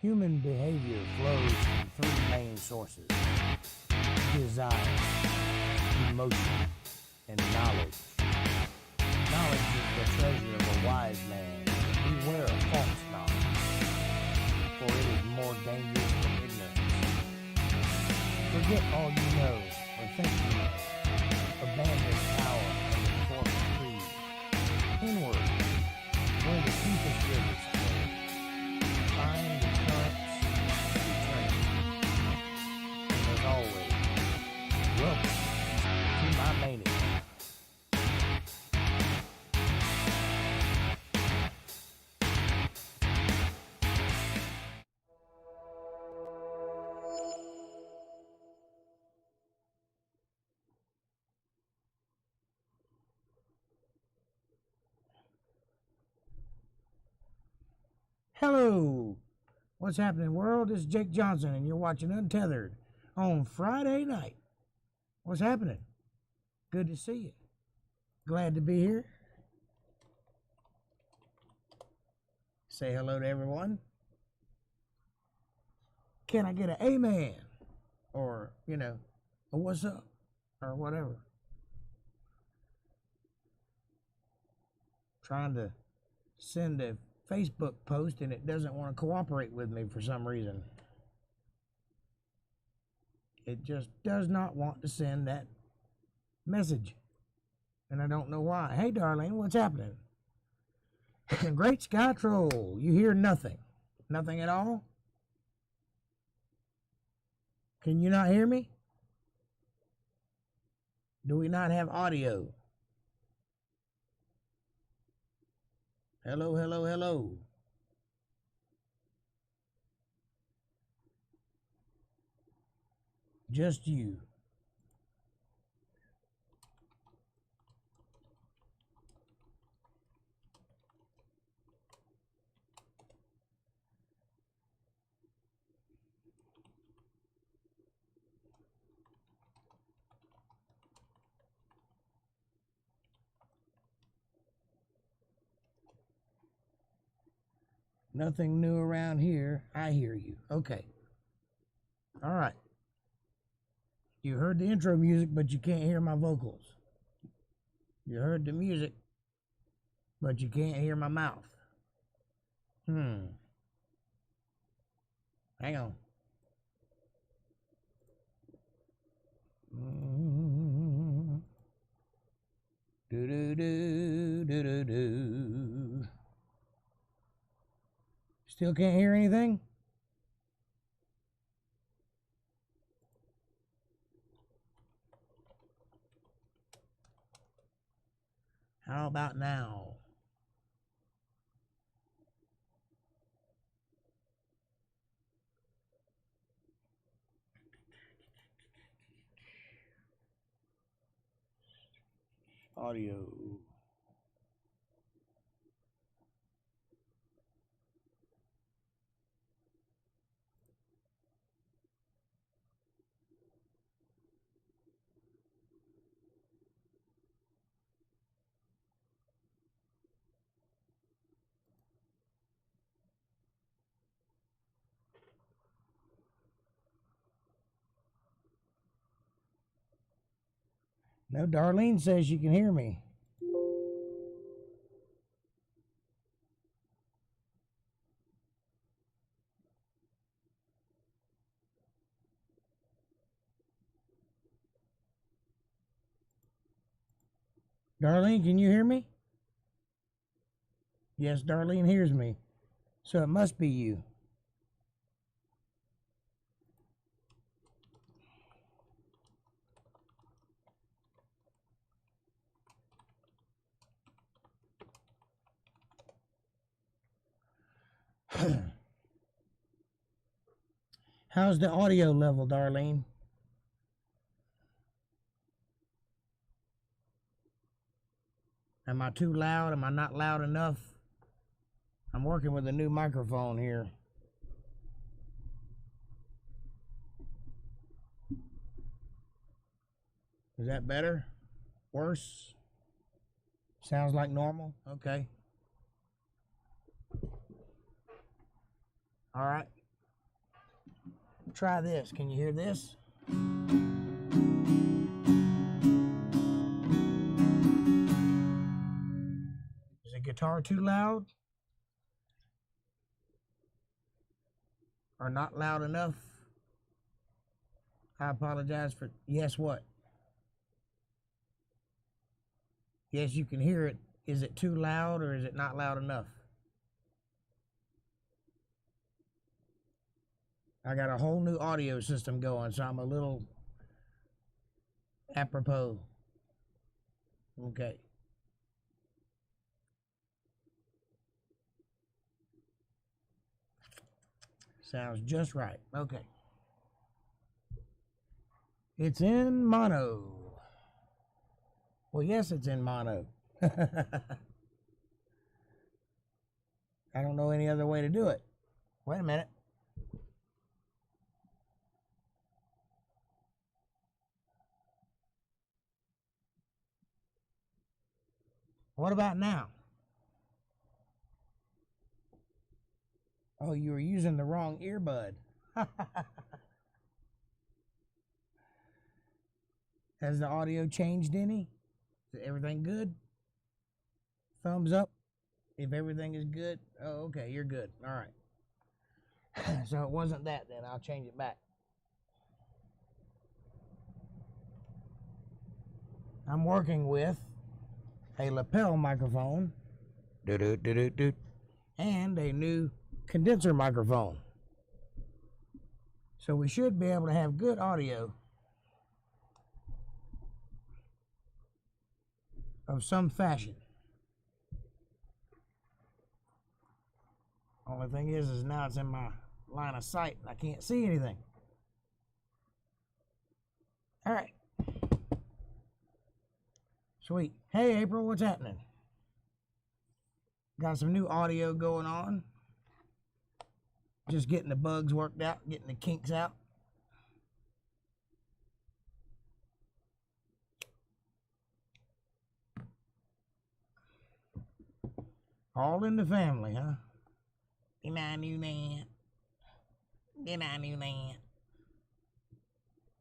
Human behavior flows from three main sources: desire, emotion, and knowledge. Knowledge is the treasure of a wise man. Beware of false knowledge, for it is more dangerous than ignorance. Forget all you know, or think you know. Abandon power and enforce creed. Inward, where the deepest rivers flow. Find the currents, return. And as always, welcome to my mania. Hello, what's happening, world? This is Jake Johnson, and you're watching Untethered on Friday night. What's happening? Good to see you. Glad to be here. Say hello to everyone. Can I get an amen? Or, a what's up? Or whatever. Trying to send a Facebook post and it doesn't want to cooperate with me for some reason. It just does not want to send that message. And I don't know why. Hey, Darlene, what's happening? Great Sky Troll. You hear nothing. Nothing at all? Can you not hear me? Do we not have audio? Hello, hello, hello. Just you. Nothing new around here. I hear you. Okay. All right. You heard the intro music, but you can't hear my vocals. You heard the music, but you can't hear my mouth. Hang on. Do-do-do, do-do-do. Still can't hear anything? How about now? Audio. No, Darlene says you can hear me. Darlene, can you hear me? Yes, Darlene hears me. So it must be you. How's the audio level, Darlene? Am I too loud? Am I not loud enough? I'm working with a new microphone here. Is that better? Worse? Sounds like normal? Okay. All right. Try this. Can you hear this? Is the guitar too loud? Or not loud enough? I apologize for... Yes, what? Yes, you can hear it. Is it too loud or is it not loud enough? I got a whole new audio system going, so I'm a little apropos. Okay. Sounds just right. Okay. It's in mono. Well, yes, it's in mono. I don't know any other way to do it. Wait a minute. What about now? Oh, you were using the wrong earbud. Has the audio changed any? Is everything good? Thumbs up if everything is good. Oh, okay, you're good. All right. So it wasn't that then. I'll change it back. I'm working with a lapel microphone and a new condenser microphone. So we should be able to have good audio of some fashion. Only thing is now it's in my line of sight. I can't see anything. All right. Sweet. Hey, April, what's happening? Got some new audio going on. Just getting the bugs worked out, getting the kinks out. All in the family, huh? Did I knew that? Did I knew that?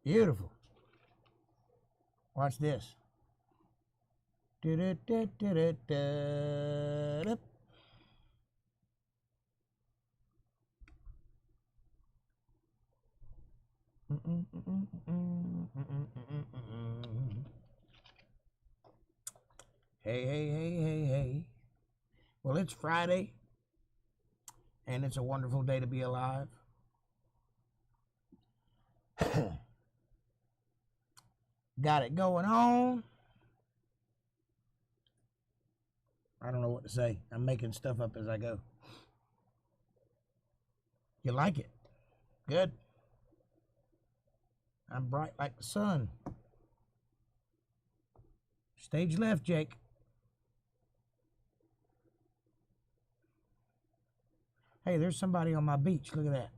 Beautiful. Watch this. Hey, hey, hey, hey, hey. Well, it's Friday, and it's a wonderful day to be alive. Got it going on. I don't know what to say. I'm making stuff up as I go. You like it? Good. I'm bright like the sun. Stage left, Jake. Hey, there's somebody on my beach. Look at that.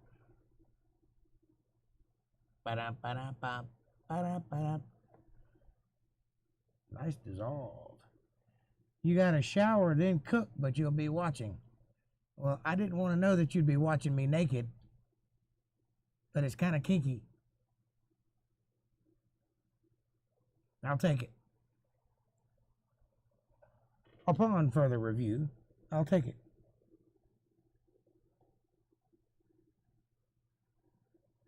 Ba-da-ba-da-ba, ba-da-ba-da. Nice dissolve. You got to shower, then cook, but you'll be watching. Well, I didn't want to know that you'd be watching me naked, but it's kind of kinky. I'll take it. Upon further review, I'll take it.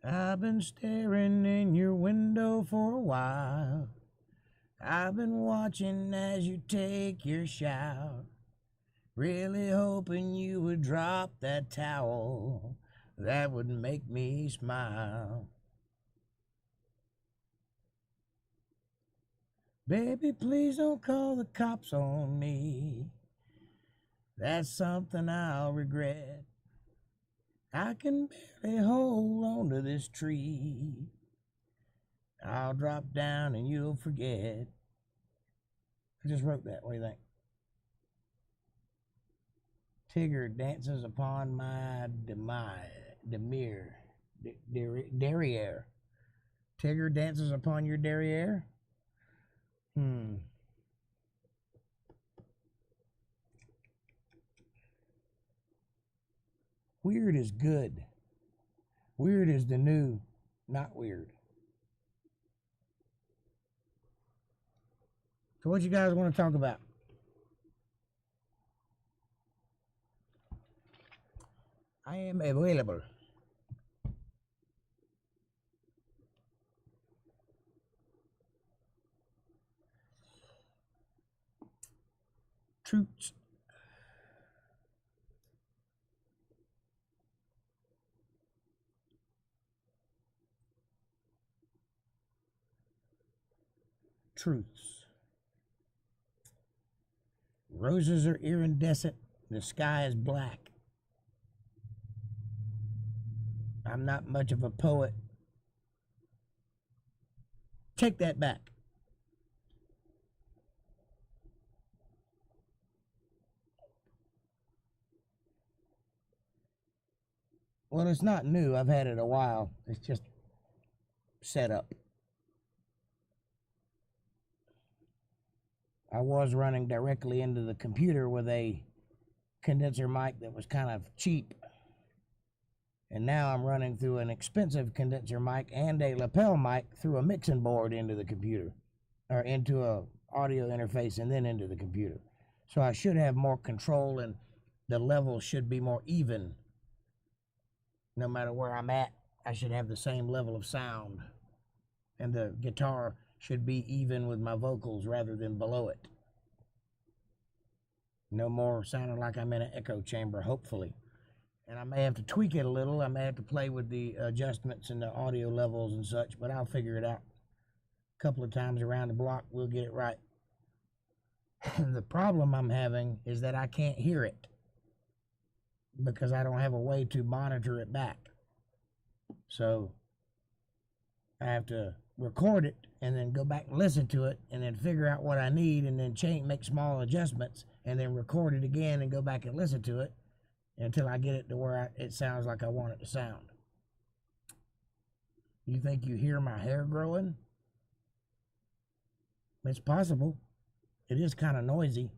I've been staring in your window for a while. I've been watching as you take your shower. Really hoping you would drop that towel. That would make me smile. Baby, please don't call the cops on me. That's something I'll regret. I can barely hold on to this tree. I'll drop down and you'll forget. I just wrote that. What do you think? Tigger dances upon my derriere. Tigger dances upon your derriere? Weird is good. Weird is the new not weird. So what you guys want to talk about? I am available. Truths. Truths. Roses are iridescent. The sky is black. I'm not much of a poet. Take that back. Well, it's not new. I've had it a while. It's just set up. I was running directly into the computer with a condenser mic that was kind of cheap. And now I'm running through an expensive condenser mic and a lapel mic through a mixing board into the computer, or into a audio interface and then into the computer. So I should have more control and the level should be more even. No matter where I'm at, I should have the same level of sound. And the guitar should be even with my vocals rather than below it. No more sounding like I'm in an echo chamber, hopefully. And I may have to tweak it a little. I may have to play with the adjustments and the audio levels and such, but I'll figure it out. A couple of times around the block, we'll get it right. The problem I'm having is that I can't hear it because I don't have a way to monitor it back. So I have to record it and then go back and listen to it and then figure out what I need and then make small adjustments and then record it again and go back and listen to it until I get it to where it sounds like I want it to sound. You think you hear my hair growing? It's possible. It is kind of noisy.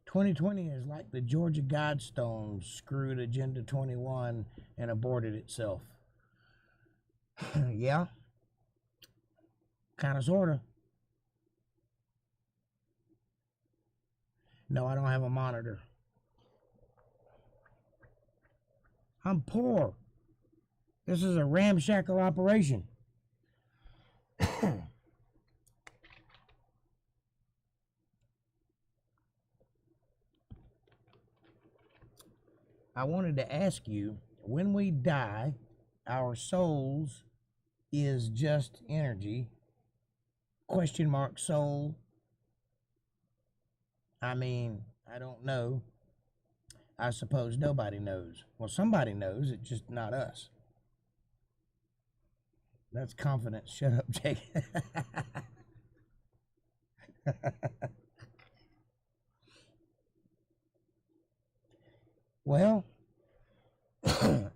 2020 is like the Georgia Guidestones screwed Agenda 21 and aborted itself. Yeah. Kind of, sort of. No, I don't have a monitor. I'm poor. This is a ramshackle operation. I wanted to ask you, when we die, our souls is just energy? Question mark, soul. I mean, I don't know. I suppose nobody knows. Well, somebody knows, it's just not us. That's confidence. Shut up, Jake. Well,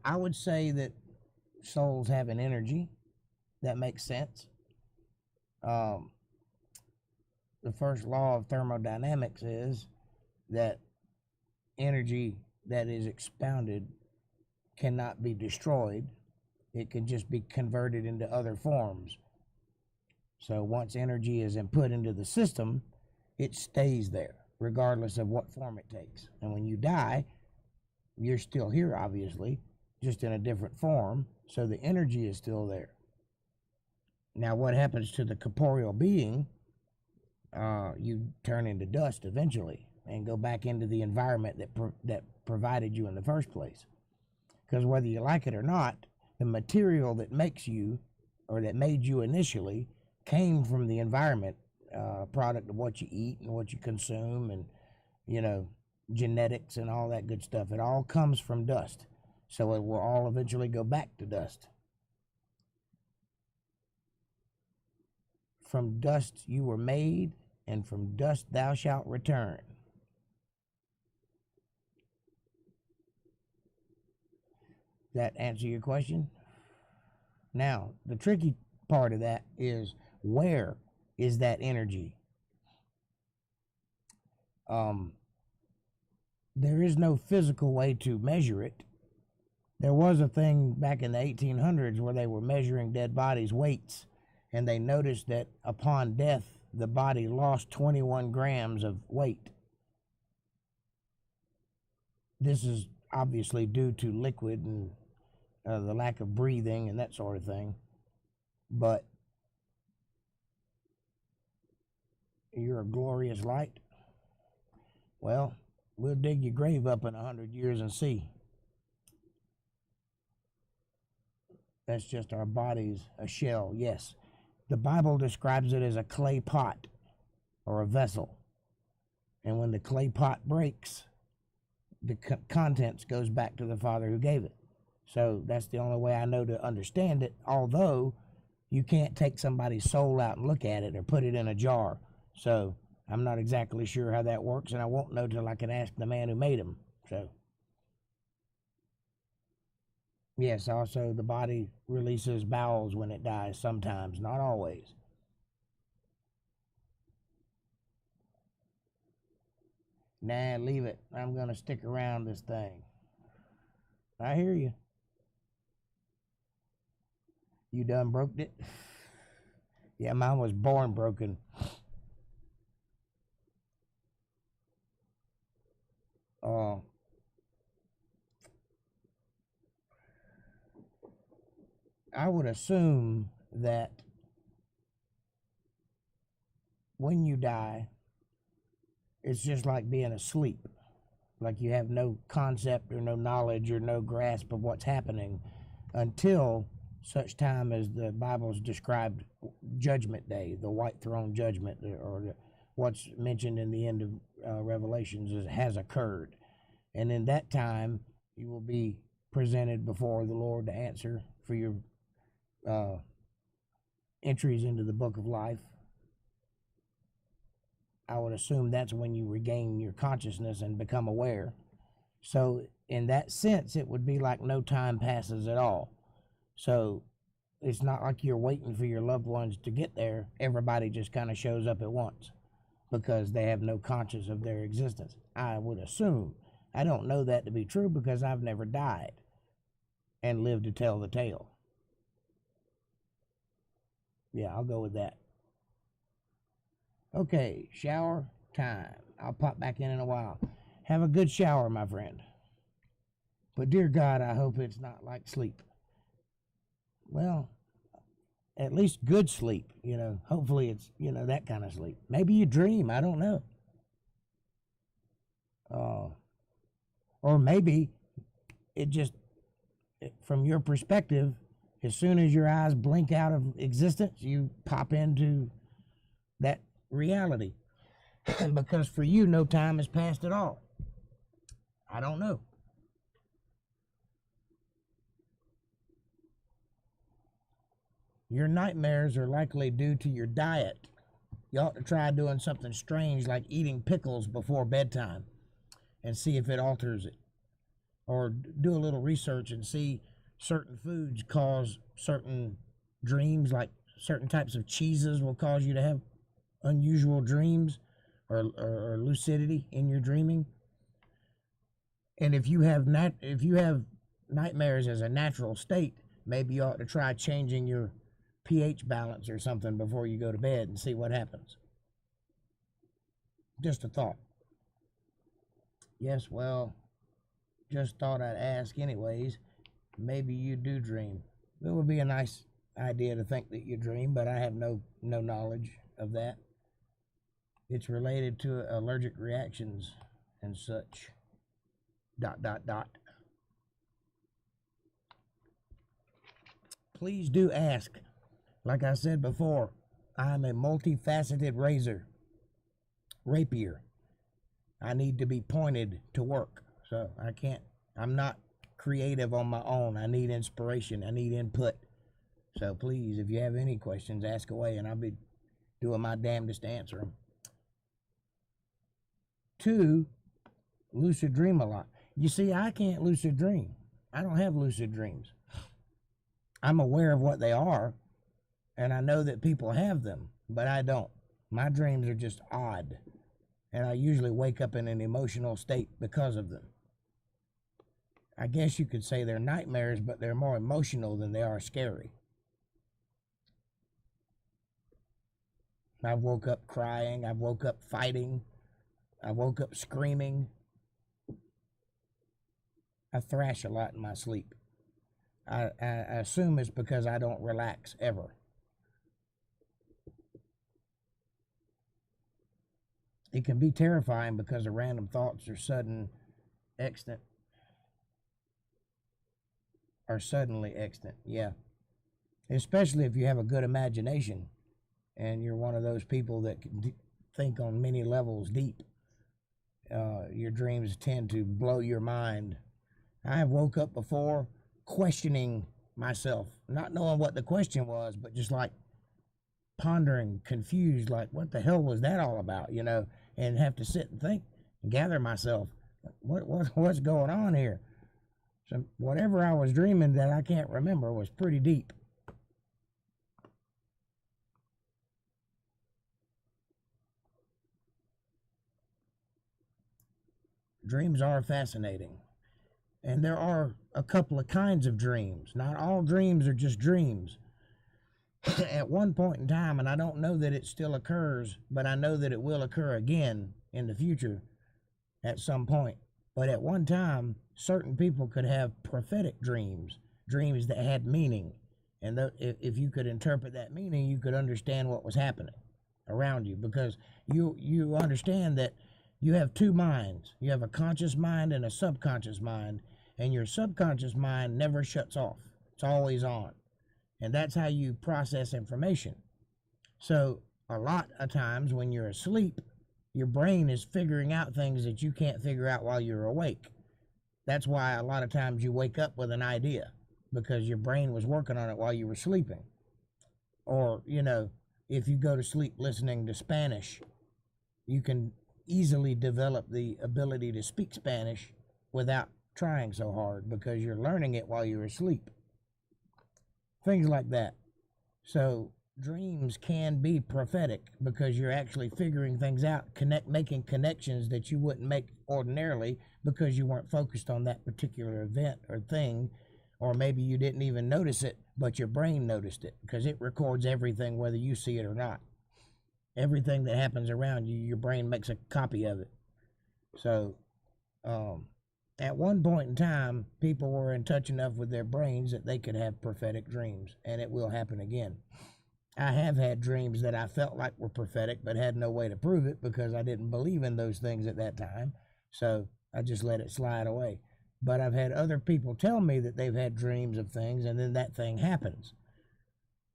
I would say that souls have an energy. That makes sense. The first law of thermodynamics is that energy that is expounded cannot be destroyed. It can just be converted into other forms. So once energy is input into the system, it stays there, regardless of what form it takes. And when you die, you're still here, obviously, just in a different form, so the energy is still there. Now, what happens to the corporeal being? You turn into dust eventually and go back into the environment that provided you in the first place. Because whether you like it or not, the material that makes you, or that made you initially, came from the environment, product of what you eat and what you consume and, genetics and all that good stuff. It all comes from dust. So it will all eventually go back to dust. From dust you were made, and from dust thou shalt return. That answer your question? Now, the tricky part of that is, where is that energy? there is no physical way to measure it. There was a thing back in the 1800s where they were measuring dead bodies' weights, and they noticed that upon death, the body lost 21 grams of weight. This is obviously due to liquid and the lack of breathing and that sort of thing. But you're a glorious light. Well, we'll dig your grave up in 100 years and see. That's just our bodies, a shell, yes. The Bible describes it as a clay pot or a vessel. And when the clay pot breaks, the contents goes back to the Father who gave it. So that's the only way I know to understand it, although you can't take somebody's soul out and look at it or put it in a jar. So I'm not exactly sure how that works, and I won't know till I can ask the man who made them. So yes, also the body releases bowels when it dies sometimes, not always. Nah, leave it. I'm going to stick around this thing. I hear you. You done broke it? Yeah, mine was born broken. I would assume that when you die, it's just like being asleep. Like you have no concept or no knowledge or no grasp of what's happening until such time as the Bible's described Judgment Day, the white throne judgment, or what's mentioned in the end of Revelations has occurred. And in that time, you will be presented before the Lord to answer for your entries into the book of life. I would assume that's when you regain your consciousness and become aware. So in that sense, it would be like no time passes at all. So it's not like you're waiting for your loved ones to get there. Everybody just kind of shows up at once because they have no conscience of their existence. I would assume. I don't know that to be true because I've never died and lived to tell the tale. Yeah, I'll go with that. Okay, shower time. I'll pop back in a while. Have a good shower, my friend. But dear God, I hope it's not like sleep. Well, at least good sleep, you know. Hopefully it's, you know, that kind of sleep. Maybe you dream, I don't know. Or maybe it just, from your perspective, as soon as your eyes blink out of existence, you pop into that reality. Because for you, no time has passed at all. I don't know. Your nightmares are likely due to your diet. You ought to try doing something strange like eating pickles before bedtime and see if it alters it. Or do a little research and see certain foods cause certain dreams, like certain types of cheeses will cause you to have unusual dreams or lucidity in your dreaming. And if you have nightmares as a natural state, maybe you ought to try changing your pH balance or something before you go to bed and see what happens. Just a thought. Yes, well, just thought I'd ask anyways. Maybe you do dream. It would be a nice idea to think that you dream, but I have no knowledge of that. It's related to allergic reactions and such. ... Please do ask. Like I said before, I'm a multifaceted rapier. I need to be pointed to work. So I'm not creative on my own. I need inspiration. I need input. So please, if you have any questions, ask away and I'll be doing my damnedest to answer them. 2, lucid dream a lot. You see, I can't lucid dream. I don't have lucid dreams. I'm aware of what they are, and I know that people have them, but I don't. My dreams are just odd, and I usually wake up in an emotional state because of them. I guess you could say they're nightmares, but they're more emotional than they are scary. I've woke up crying, I've woke up fighting, I woke up screaming. I thrash a lot in my sleep. I assume it's because I don't relax ever. It can be terrifying because the random thoughts are suddenly extant. Yeah. Especially if you have a good imagination and you're one of those people that can think on many levels deep. Your dreams tend to blow your mind. I have woke up before questioning myself, not knowing what the question was, but just like pondering, confused, like what the hell was that all about, you know, and have to sit and think and gather myself. What's going on here? So whatever I was dreaming that I can't remember was pretty deep. Dreams are fascinating. And there are a couple of kinds of dreams. Not all dreams are just dreams. At one point in time, and I don't know that it still occurs, but I know that it will occur again in the future at some point. But at one time, certain people could have prophetic dreams, dreams that had meaning. And if you could interpret that meaning, you could understand what was happening around you, because you understand that you have two minds. You have a conscious mind and a subconscious mind, and your subconscious mind never shuts off. It's always on. And that's how you process information. So a lot of times when you're asleep, your brain is figuring out things that you can't figure out while you're awake. That's why a lot of times you wake up with an idea, because your brain was working on it while you were sleeping. Or, you know, if you go to sleep listening to Spanish, you can easily develop the ability to speak Spanish without trying so hard, because you're learning it while you're asleep. Things like that. So dreams can be prophetic because you're actually figuring things out, making connections that you wouldn't make ordinarily because you weren't focused on that particular event or thing, or maybe you didn't even notice it, but your brain noticed it, because it records everything whether you see it or not. Everything that happens around you, your brain makes a copy of it. So at one point in time, people were in touch enough with their brains that they could have prophetic dreams, and it will happen again. I have had dreams that I felt like were prophetic, but had no way to prove it because I didn't believe in those things at that time, so I just let it slide away. But I've had other people tell me that they've had dreams of things, and then that thing happens.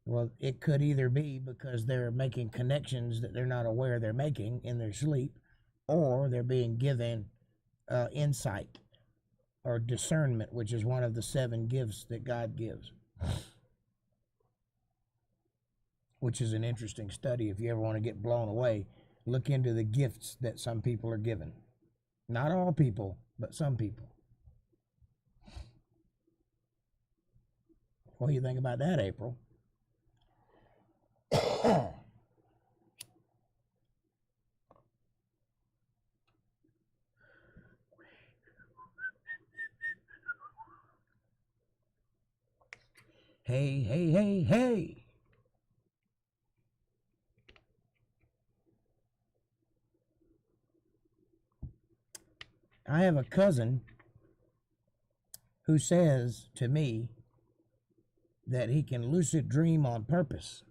Well, it could either be because they're making connections that they're not aware they're making in their sleep, or they're being given insight or discernment, which is one of the 7 gifts that God gives, which is an interesting study. If you ever want to get blown away, look into the gifts that some people are given. Not all people, but some people. What do you think about that, April? Hey, hey, hey, hey. I have a cousin who says to me that he can lucid dream on purpose.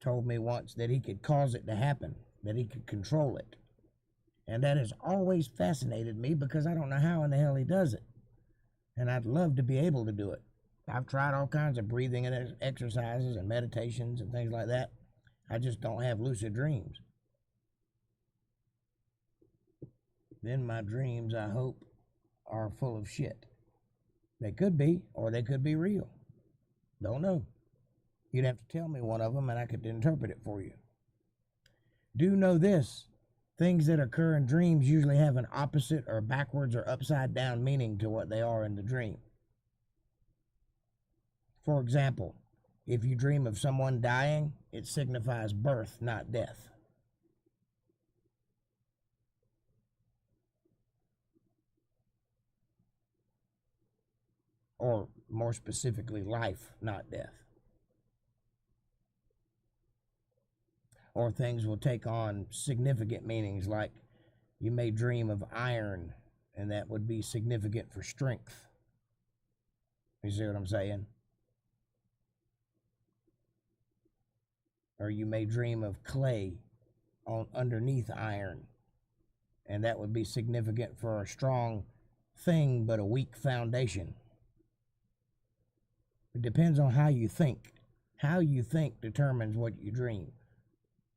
Told me once that he could cause it to happen, that he could control it. And that has always fascinated me, because I don't know how in the hell he does it. And I'd love to be able to do it. I've tried all kinds of breathing and exercises and meditations and things like that. I just don't have lucid dreams. Then my dreams, I hope, are full of shit. They could be, or they could be real. Don't know. You'd have to tell me one of them and I could interpret it for you. Do know this: things that occur in dreams usually have an opposite or backwards or upside down meaning to what they are in the dream. For example, if you dream of someone dying, it signifies birth, not death. or more specifically, life, not death. Or things will take on significant meanings, like you may dream of iron, and that would be significant for strength. You see what I'm saying? Or you may dream of clay underneath iron, and that would be significant for a strong thing but a weak foundation. It depends on how you think. How you think determines what you dream.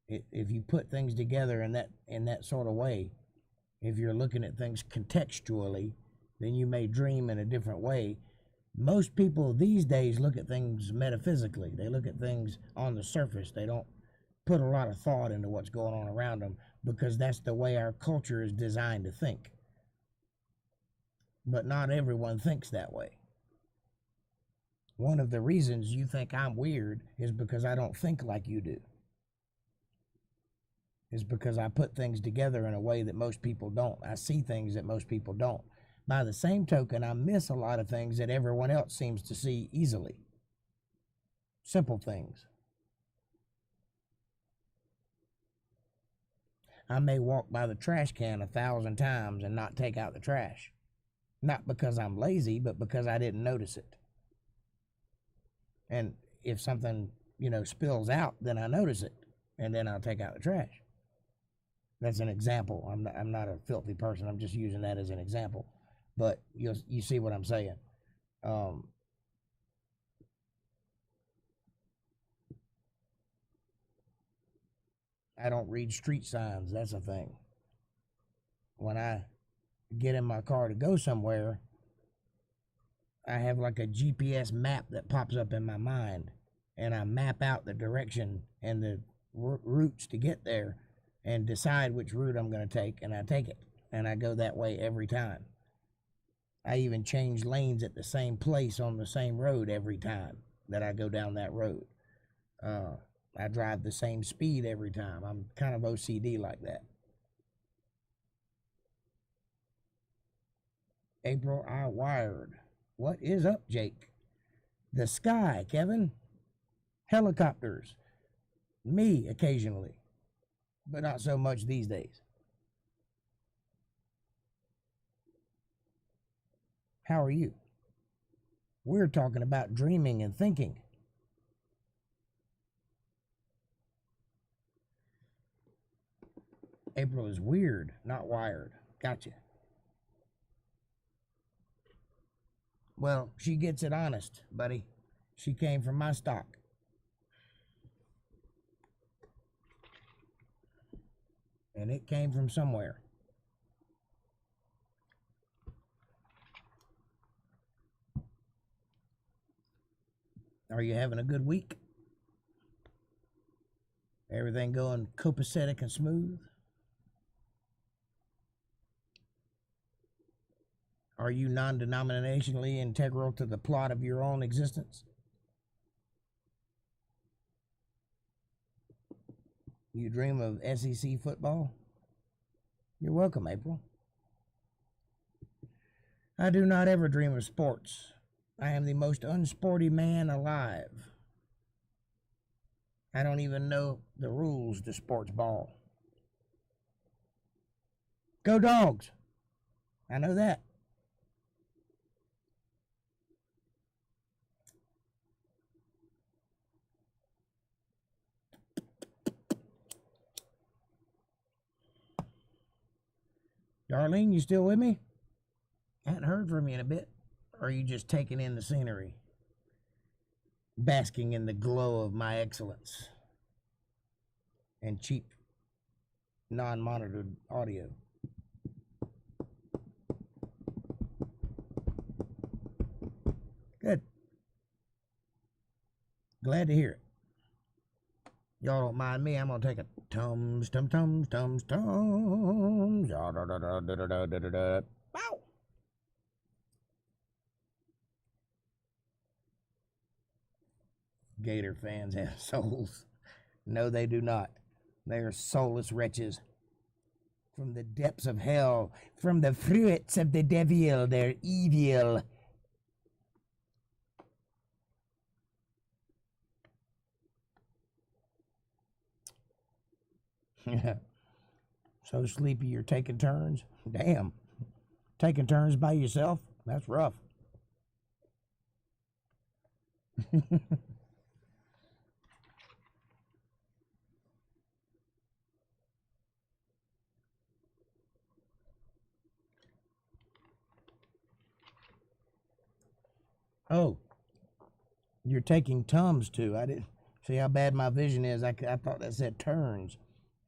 If you put things together in that sort of way, if you're looking at things contextually, then you may dream in a different way. Most people these days look at things metaphysically. They look at things on the surface. They don't put a lot of thought into what's going on around them, because that's the way our culture is designed to think. But not everyone thinks that way. One of the reasons you think I'm weird is because I don't think like you do. Is because I put things together in a way that most people don't. I see things that most people don't. By the same token, I miss a lot of things that everyone else seems to see easily. Simple things. I may walk by the trash can 1,000 times and not take out the trash. Not because I'm lazy, but because I didn't notice it. And if something, spills out, then I notice it, and then I'll take out the trash. That's an example. I'm not a filthy person. I'm just using that as an example. But you see what I'm saying. I don't read street signs. That's a thing. When I get in my car to go somewhere, I have like a GPS map that pops up in my mind, and I map out the direction and the routes to get there and decide which route I'm going to take, and I take it, and I go that way every time. I even change lanes at the same place on the same road every time that I go down that road. I drive the same speed every time. I'm kind of OCD like that. April, I wired. What is up, Jake? The sky, Kevin. Helicopters. Me, occasionally. But not so much these days. How are you? We're talking about dreaming and thinking. April is weird, not wired. Gotcha. Well, she gets it honest, buddy. She came from my stock. And it came from somewhere. Are you having a good week? Everything going copacetic and smooth? Are you non-denominationally integral to the plot of your own existence? You dream of SEC football? You're welcome, April. I do not ever dream of sports. I am the most unsporty man alive. I don't even know the rules to sports ball. Go Dogs! I know that. Darlene, you still with me? I hadn't heard from you in a bit. Or are you just taking in the scenery? Basking in the glow of my excellence and cheap, non-monitored audio. Good. Glad to hear it. Y'all don't mind me, I'm gonna take a tums. Wow. Gator fans have souls. No, they do not. They are soulless wretches. From the depths of hell, from the fruits of the devil, they're evil. So sleepy you're taking turns? Damn. Taking turns by yourself? That's rough. Oh, you're taking Tums too. I didn't see how bad my vision is. I thought that said turns.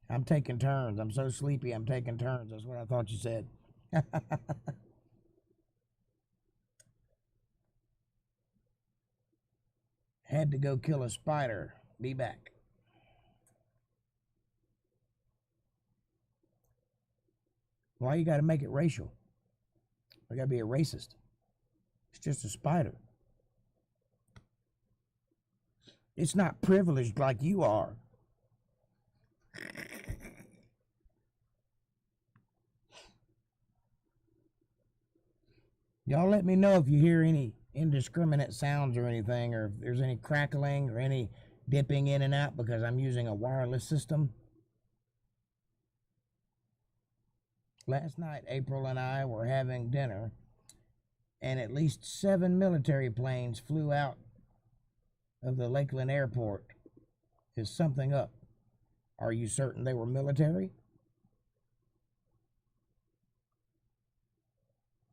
I'm taking turns. I'm so sleepy, I'm taking turns. That's what I thought you said. Had to go kill a spider. Be back. Why you got to make it racial? I got to be a racist. It's just a spider. It's not privileged like you are. Y'all let me know if you hear any indiscriminate sounds or anything, or if there's any crackling or any dipping in and out, because I'm using a wireless system. Last night, April and I were having dinner, and at least 7 military planes flew out of the Lakeland airport. Is something up? Are you certain they were military?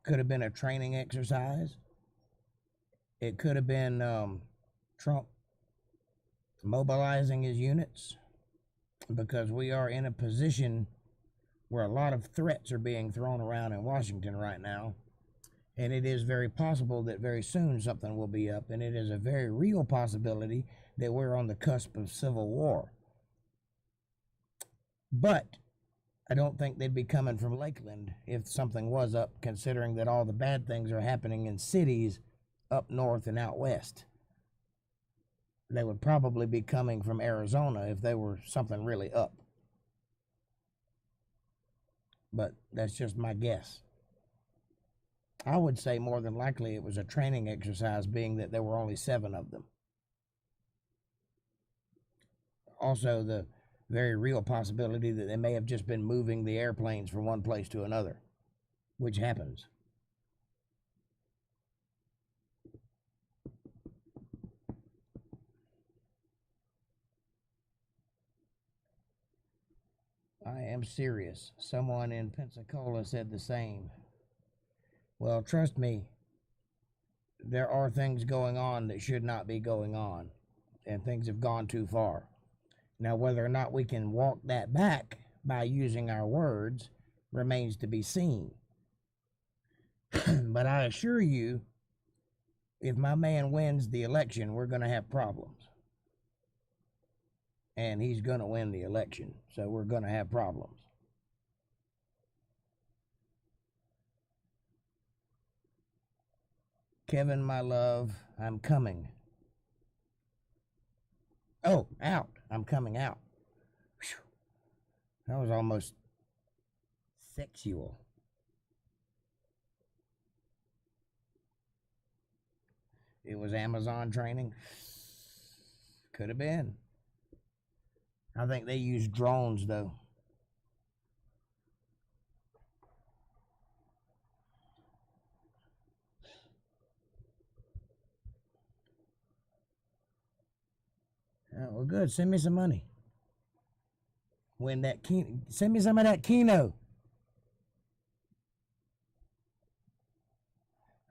Could have been a training exercise. It could have been Trump mobilizing his units, because we are in a position where a lot of threats are being thrown around in Washington right now. And it is very possible that very soon something will be up, and it is a very real possibility that we're on the cusp of civil war. But I don't think they'd be coming from Lakeland if something was up, considering that all the bad things are happening in cities up north and out west. They would probably be coming from Arizona if they were something really up. But that's just my guess. I would say more than likely it was a training exercise, being that there were only 7 of them. Also, the very real possibility that they may have just been moving the airplanes from one place to another, which happens. I am serious. Someone in Pensacola said the same. Well, trust me, there are things going on that should not be going on, and things have gone too far. Now, whether or not we can walk that back by using our words remains to be seen. But I assure you, if my man wins the election, we're going to have problems. And he's going to win the election, so we're going to have problems. Kevin, my love, I'm coming. Oh, out. I'm coming out. Whew. That was almost sexual. It was Amazon training. Could have been. I think they use drones, though. Oh, well, good. Send me some money. When that send me some of that Keno.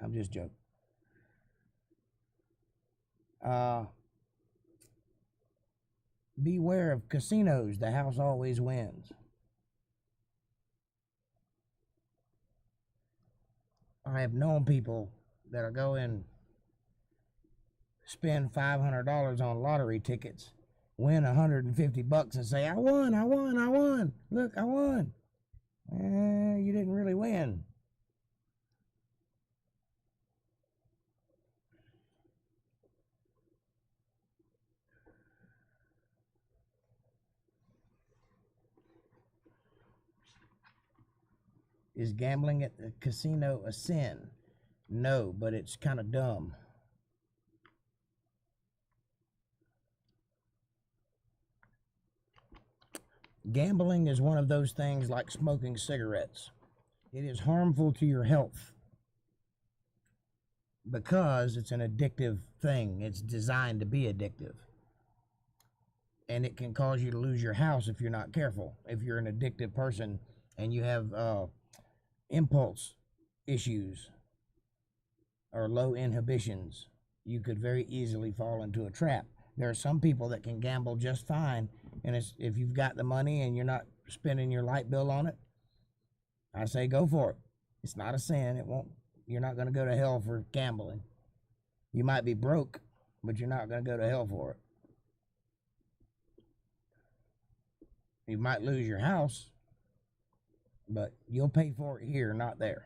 I'm just joking. Beware of casinos. The house always wins. I have known people that are going spend $500 on lottery tickets, win $150 and say, I won. Look, I won. You didn't really win. Is gambling at the casino a sin? No, but it's kind of dumb. Gambling is one of those things like smoking cigarettes. It is harmful to your health because it's an addictive thing. It's designed to be addictive. And it can cause you to lose your house if you're not careful. If you're an addictive person and you have impulse issues or low inhibitions, you could very easily fall into a trap. There are some people that can gamble just fine, and if you've got the money and you're not spending your light bill on it, I say go for it. It's not a sin. You're not going to go to hell for gambling. You might be broke, but you're not going to go to hell for it. You might lose your house, but you'll pay for it here, not there.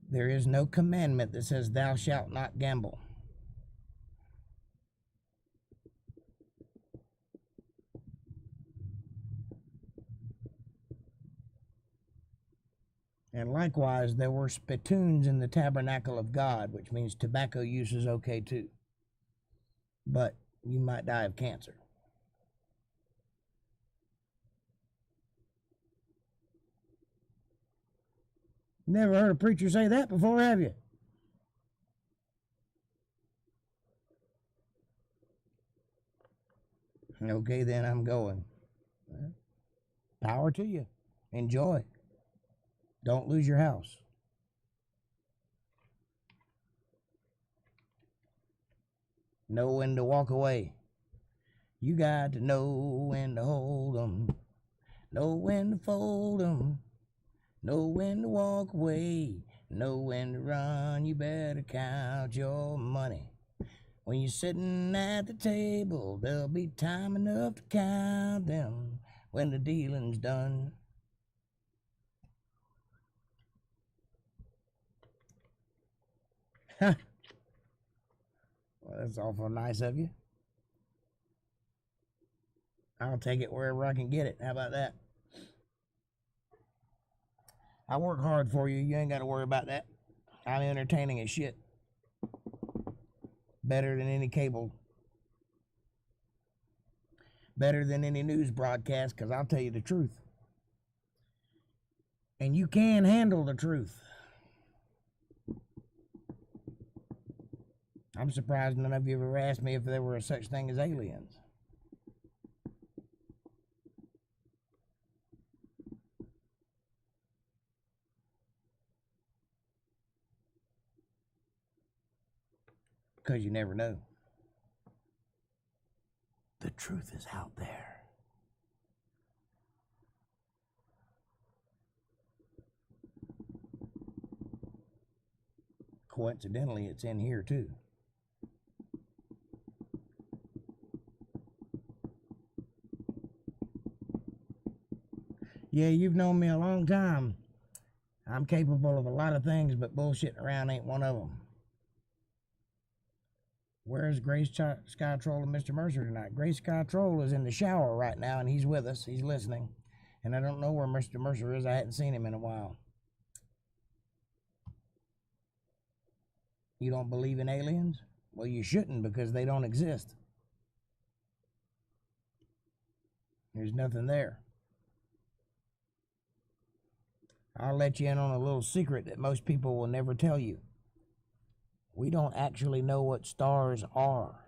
There is no commandment that says thou shalt not gamble. And likewise, there were spittoons in the tabernacle of God, which means tobacco use is okay too. But you might die of cancer. Never heard a preacher say that before, have you? Okay, then I'm going. Power to you. Enjoy. Don't lose your house. Know when to walk away. You got to know when to hold 'em. Know when to fold 'em. Know when to walk away, know when to run. You better count your money. When you're sitting at the table, there'll be time enough to count them when the dealing's done. Well, that's awful nice of you. I'll take it wherever I can get it. How about that? I work hard for you. You ain't got to worry about that. I'm entertaining as shit. Better than any cable. Better than any news broadcast, because I'll tell you the truth. And you can handle the truth. I'm surprised none of you ever asked me if there were such thing as aliens. Because you never know. The truth is out there. Coincidentally, it's in here too. Yeah, you've known me a long time. I'm capable of a lot of things, but bullshitting around ain't one of them. Where's Grace Sky Troll and Mr. Mercer tonight? Grace Sky Troll is in the shower right now, and he's with us. He's listening. And I don't know where Mr. Mercer is. I hadn't seen him in a while. You don't believe in aliens? Well, you shouldn't, because they don't exist. There's nothing there. I'll let you in on a little secret that most people will never tell you. We don't actually know what stars are.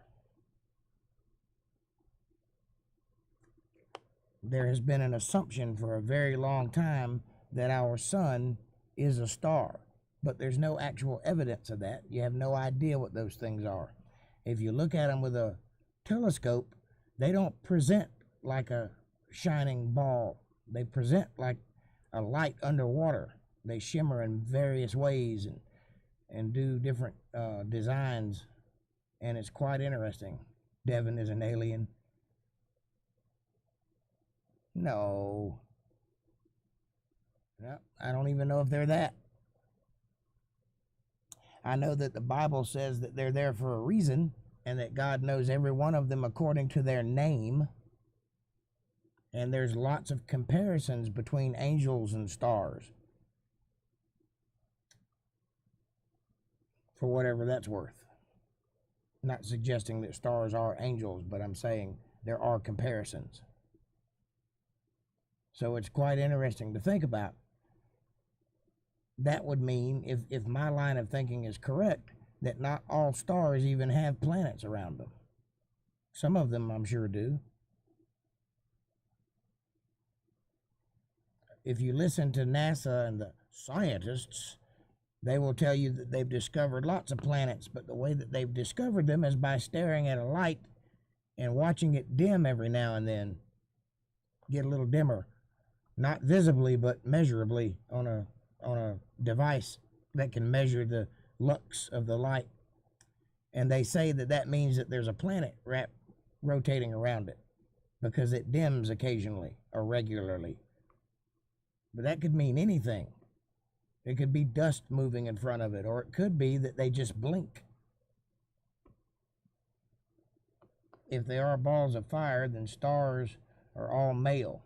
There has been an assumption for a very long time that our sun is a star, but there's no actual evidence of that. You have no idea what those things are. If you look at them with a telescope, they don't present like a shining ball. They present like a light underwater. They shimmer in various ways and do different designs, and it's quite interesting. Devin is an alien. No, I don't even know if they're that. I know that the Bible says that they're there for a reason, and that God knows every one of them according to their name. And there's lots of comparisons between angels and stars, for whatever that's worth. Not suggesting that stars are angels, but I'm saying there are comparisons. So it's quite interesting to think about. That would mean, if my line of thinking is correct, that not all stars even have planets around them. Some of them, I'm sure, do. If you listen to NASA and the scientists, they will tell you that they've discovered lots of planets, but the way that they've discovered them is by staring at a light and watching it dim every now and then, get a little dimmer, not visibly but measurably on a device that can measure the lux of the light. And they say that that means that there's a planet rotating around it because it dims occasionally or regularly. But that could mean anything. It could be dust moving in front of it, or it could be that they just blink. If they are balls of fire, then stars are all male.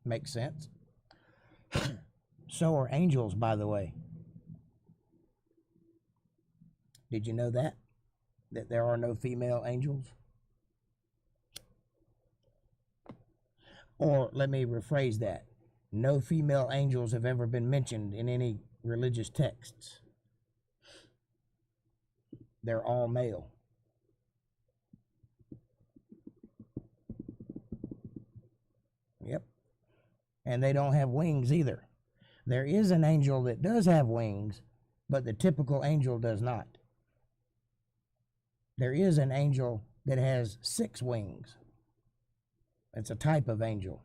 Makes sense? So are angels, by the way. Did you know that? That there are no female angels? Or let me rephrase that. No female angels have ever been mentioned in any religious texts. They're all male. Yep. And they don't have wings either. There is an angel that does have wings, but the typical angel does not. There is an angel that has 6 wings. It's a type of angel.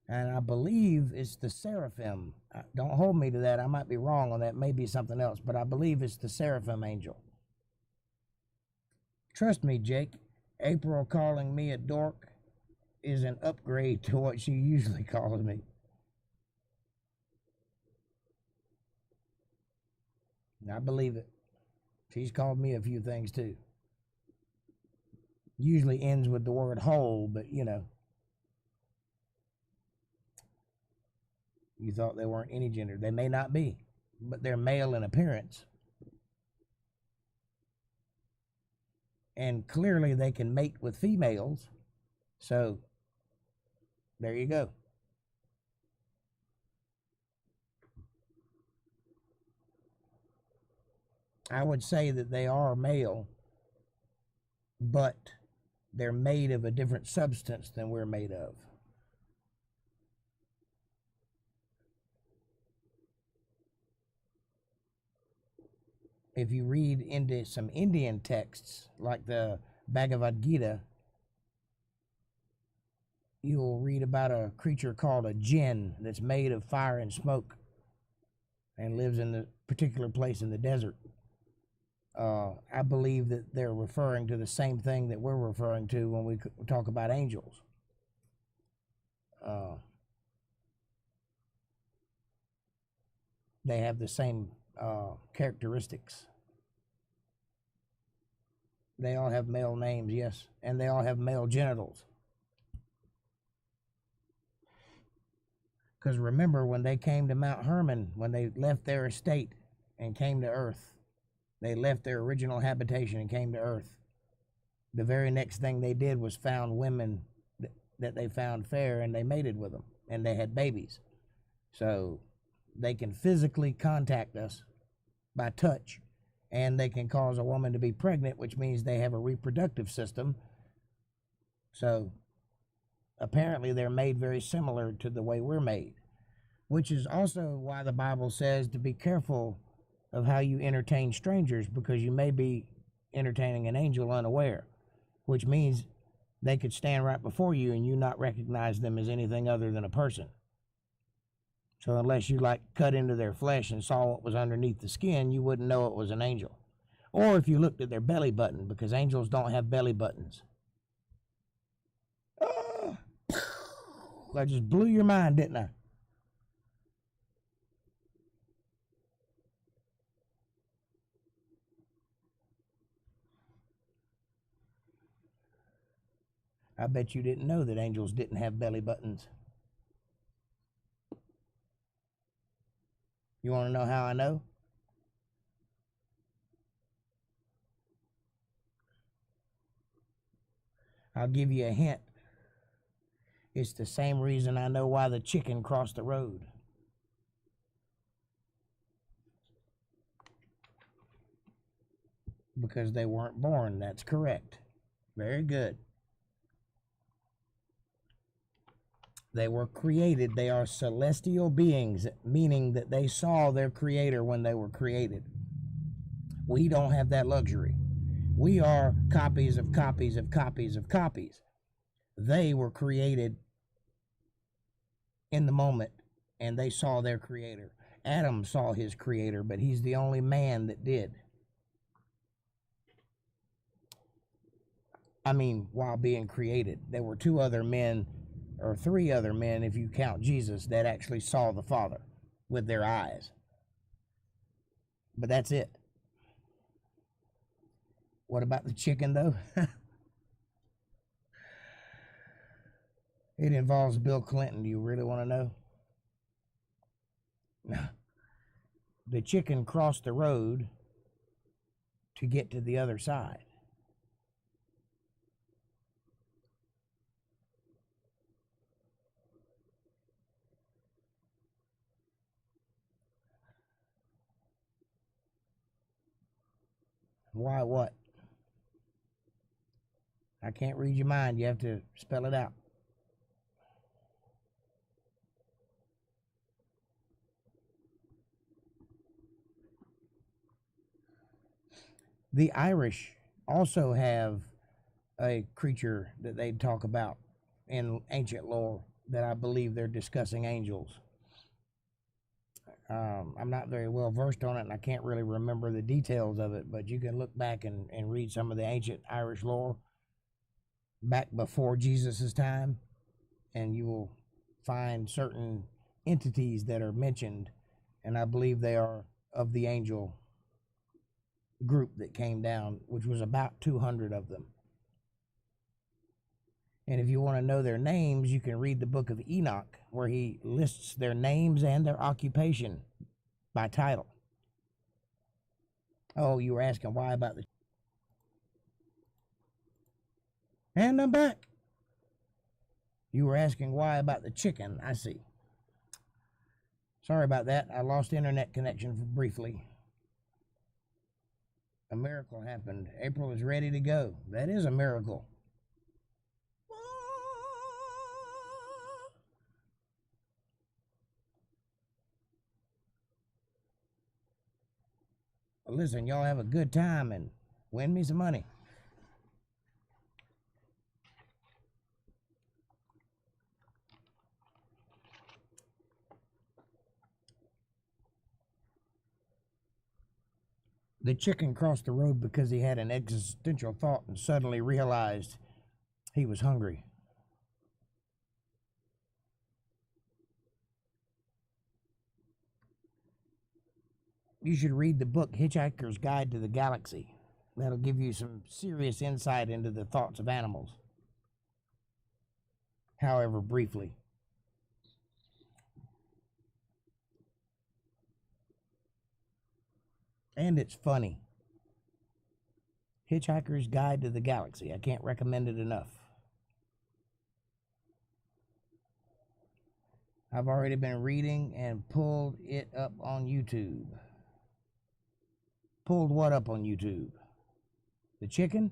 And I believe it's the seraphim. Don't hold me to that. I might be wrong on that. Maybe something else. But I believe it's the seraphim angel. Trust me, Jake. April calling me a dork is an upgrade to what she usually calls me. I believe it. She's called me a few things too. Usually ends with the word whole, but you know. You thought they weren't any gender. They may not be, but they're male in appearance. And clearly they can mate with females. So, there you go. I would say that they are male, but they're made of a different substance than we're made of. If you read into some Indian texts, like the Bhagavad Gita, you'll read about a creature called a jinn that's made of fire and smoke and lives in a particular place in the desert. I believe that they're referring to the same thing that we're referring to when we talk about angels. They have the same characteristics. They all have male names, yes, and they all have male genitals. Because remember, when they came to Mount Hermon, when they left their estate and came to Earth, they left their original habitation and came to Earth. The very next thing they did was found women that they found fair, and they mated with them, and they had babies. So they can physically contact us by touch, and they can cause a woman to be pregnant, which means they have a reproductive system. So apparently they're made very similar to the way we're made, which is also why the Bible says to be careful of how you entertain strangers, because you may be entertaining an angel unaware, which means they could stand right before you and you not recognize them as anything other than a person. So unless you like cut into their flesh and saw what was underneath the skin, you wouldn't know it was an angel. Or if you looked at their belly button, because angels don't have belly buttons. I just blew your mind, didn't I? I bet you didn't know that angels didn't have belly buttons. You want to know how I know? I'll give you a hint. It's the same reason I know why the chicken crossed the road. Because they weren't born. That's correct. Very good. They were created. They are celestial beings, meaning that they saw their creator when they were created. We don't have that luxury. We are copies of copies of copies of copies. They were created in the moment, and they saw their creator. Adam saw his creator, but he's the only man that did. I mean, while being created. There were two other men, or three other men, if you count Jesus, that actually saw the Father with their eyes. But that's it. What about the chicken, though? It involves Bill Clinton. Do you really want to know? No. The chicken crossed the road to get to the other side. Why what? I can't read your mind. You have to spell it out. The Irish also have a creature that they talk about in ancient lore that I believe they're discussing angels. I'm not very well versed on it, and I can't really remember the details of it, but you can look back and read some of the ancient Irish lore back before Jesus' time, and you will find certain entities that are mentioned, and I believe they are of the angel group that came down, which was about 200 of them. And if you want to know their names, you can read the book of Enoch, where he lists their names and their occupation by title. Oh, you were asking why about the... And I'm back. You were asking why about the chicken. I see. Sorry about that. I lost internet connection briefly. A miracle happened. April is ready to go. That is a miracle. Well, listen, y'all have a good time and win me some money. The chicken crossed the road because he had an existential thought and suddenly realized he was hungry. You should read the book Hitchhiker's Guide to the Galaxy. That'll give you some serious insight into the thoughts of animals. However, briefly. And it's funny. Hitchhiker's Guide to the Galaxy. I can't recommend it enough. I've already been reading and pulled it up on YouTube. Pulled what up on YouTube? The chicken?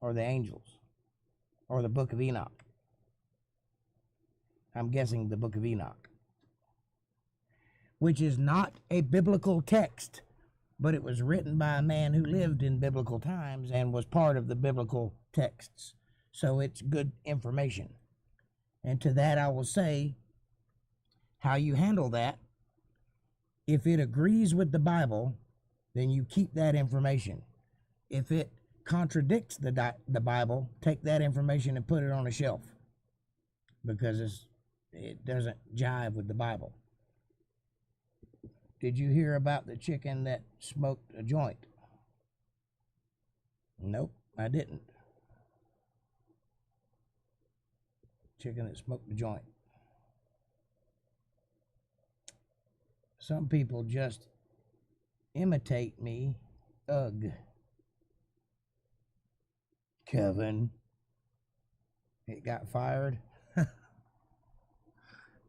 Or the angels? Or the book of Enoch? I'm guessing the book of Enoch. Which is not a biblical text, but it was written by a man who lived in biblical times and was part of the biblical texts. So it's good information. And to that I will say, how you handle that, if it agrees with the Bible, then you keep that information. If it contradicts the Bible, take that information and put it on a shelf, because it doesn't jive with the Bible. Did you hear about the chicken that smoked a joint? Nope, I didn't. Chicken that smoked a joint. Some people just imitate me. Ugh. Kevin. It got fired.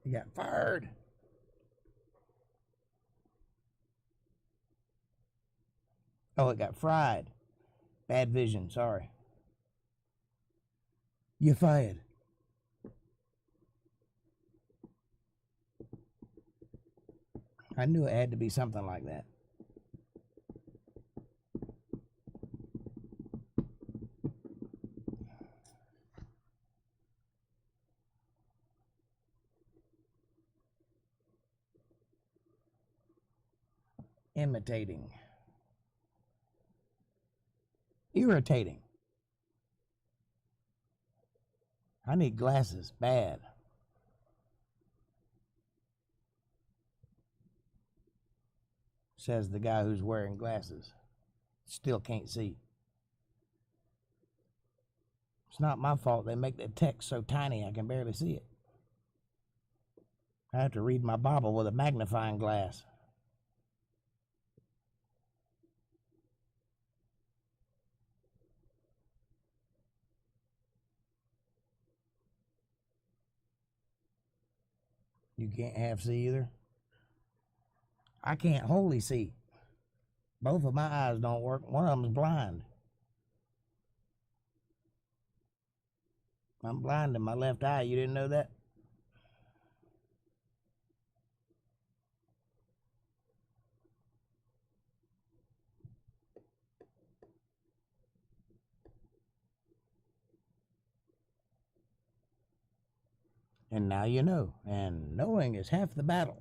He got fired. Oh, it got fried. Bad vision, sorry. You fired. I knew it had to be something like that. Imitating. Irritating. I need glasses, bad. Says the guy who's wearing glasses. Still can't see. It's not my fault they make the text so tiny I can barely see it. I have to read my Bible with a magnifying glass. You can't half see either? I can't wholly see. Both of my eyes don't work. One of them is blind. I'm blind in my left eye. You didn't know that? And now you know. And knowing is half the battle.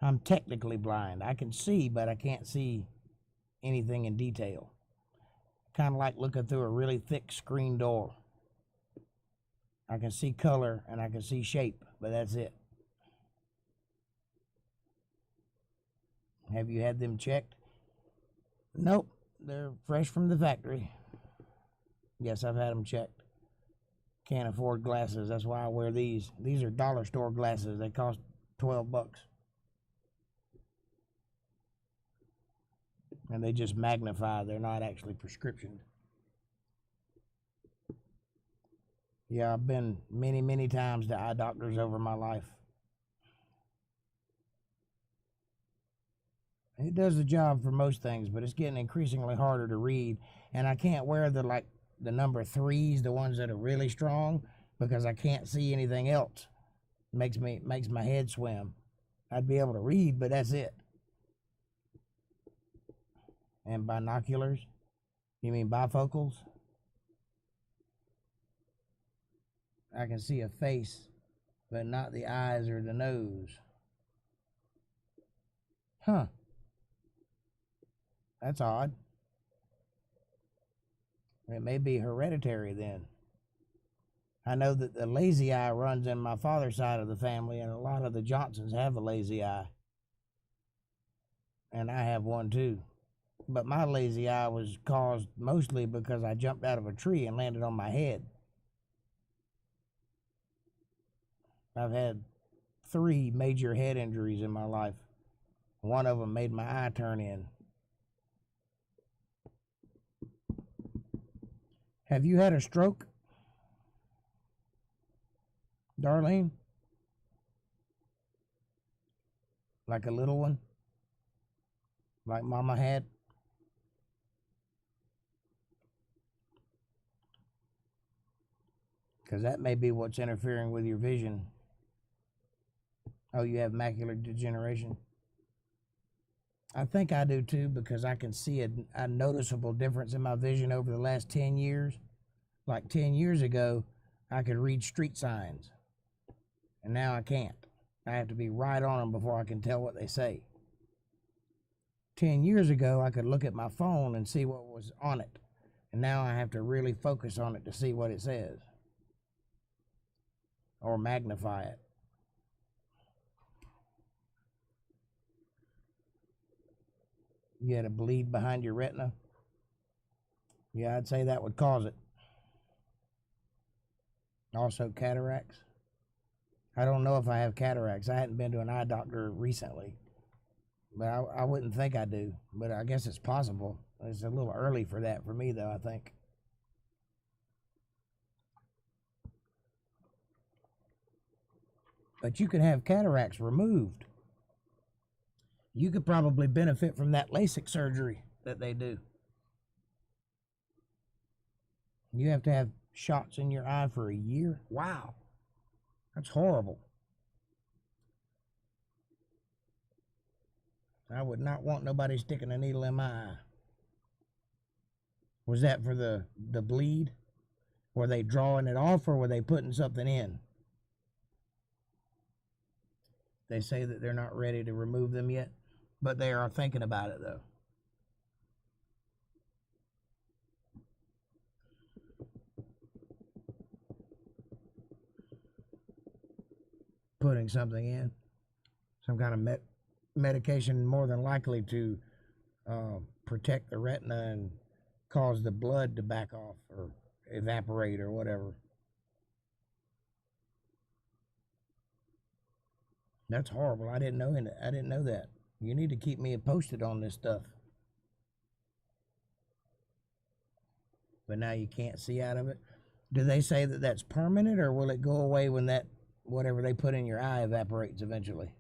I'm technically blind. I can see, but I can't see anything in detail. Kind of like looking through a really thick screen door. I can see color and I can see shape, but that's it. Have you had them checked? Nope, they're fresh from the factory. Yes, I've had them checked. Can't afford glasses, that's why I wear these. These are dollar store glasses. They cost $12. And they just magnify. They're not actually prescription. Yeah, I've been many, many times to eye doctors over my life. It does the job for most things, but it's getting increasingly harder to read. And I can't wear the number 3s, the ones that are really strong, because I can't see anything else. Makes my head swim. I'd be able to read, but that's it. And binoculars? You mean bifocals? I can see a face, but not the eyes or the nose. Huh. That's odd. It may be hereditary then. I know that the lazy eye runs in my father's side of the family, and a lot of the Johnsons have a lazy eye. And I have one too. But my lazy eye was caused mostly because I jumped out of a tree and landed on my head. I've had 3 major head injuries in my life. One of them made my eye turn in. Have you had a stroke, Darlene? Like a little one? Like Mama had? Because that may be what's interfering with your vision. Oh, you have macular degeneration? I think I do too, because I can see a noticeable difference in my vision over the last 10 years. Like 10 years ago, I could read street signs, and now I can't. I have to be right on them before I can tell what they say. 10 years ago, I could look at my phone and see what was on it, and now I have to really focus on it to see what it says, or magnify it. You had a bleed behind your retina? Yeah, I'd say that would cause it. Also cataracts. I don't know if I have cataracts. I hadn't been to an eye doctor recently. But I wouldn't think I do. But I guess it's possible. It's a little early for that for me, though, I think. But you can have cataracts removed. You could probably benefit from that LASIK surgery that they do. You have to have shots in your eye for a year? Wow. That's horrible. I would not want nobody sticking a needle in my eye. Was that for the bleed? Were they drawing it off, or were they putting something in? They say that they're not ready to remove them yet, but they are thinking about it, though. Putting something in, some kind of medication, more than likely to protect the retina and cause the blood to back off or evaporate or whatever. That's horrible. I didn't know that. You need to keep me posted on this stuff. But now you can't see out of it. Do they say that that's permanent, or will it go away when that whatever they put in your eye evaporates eventually?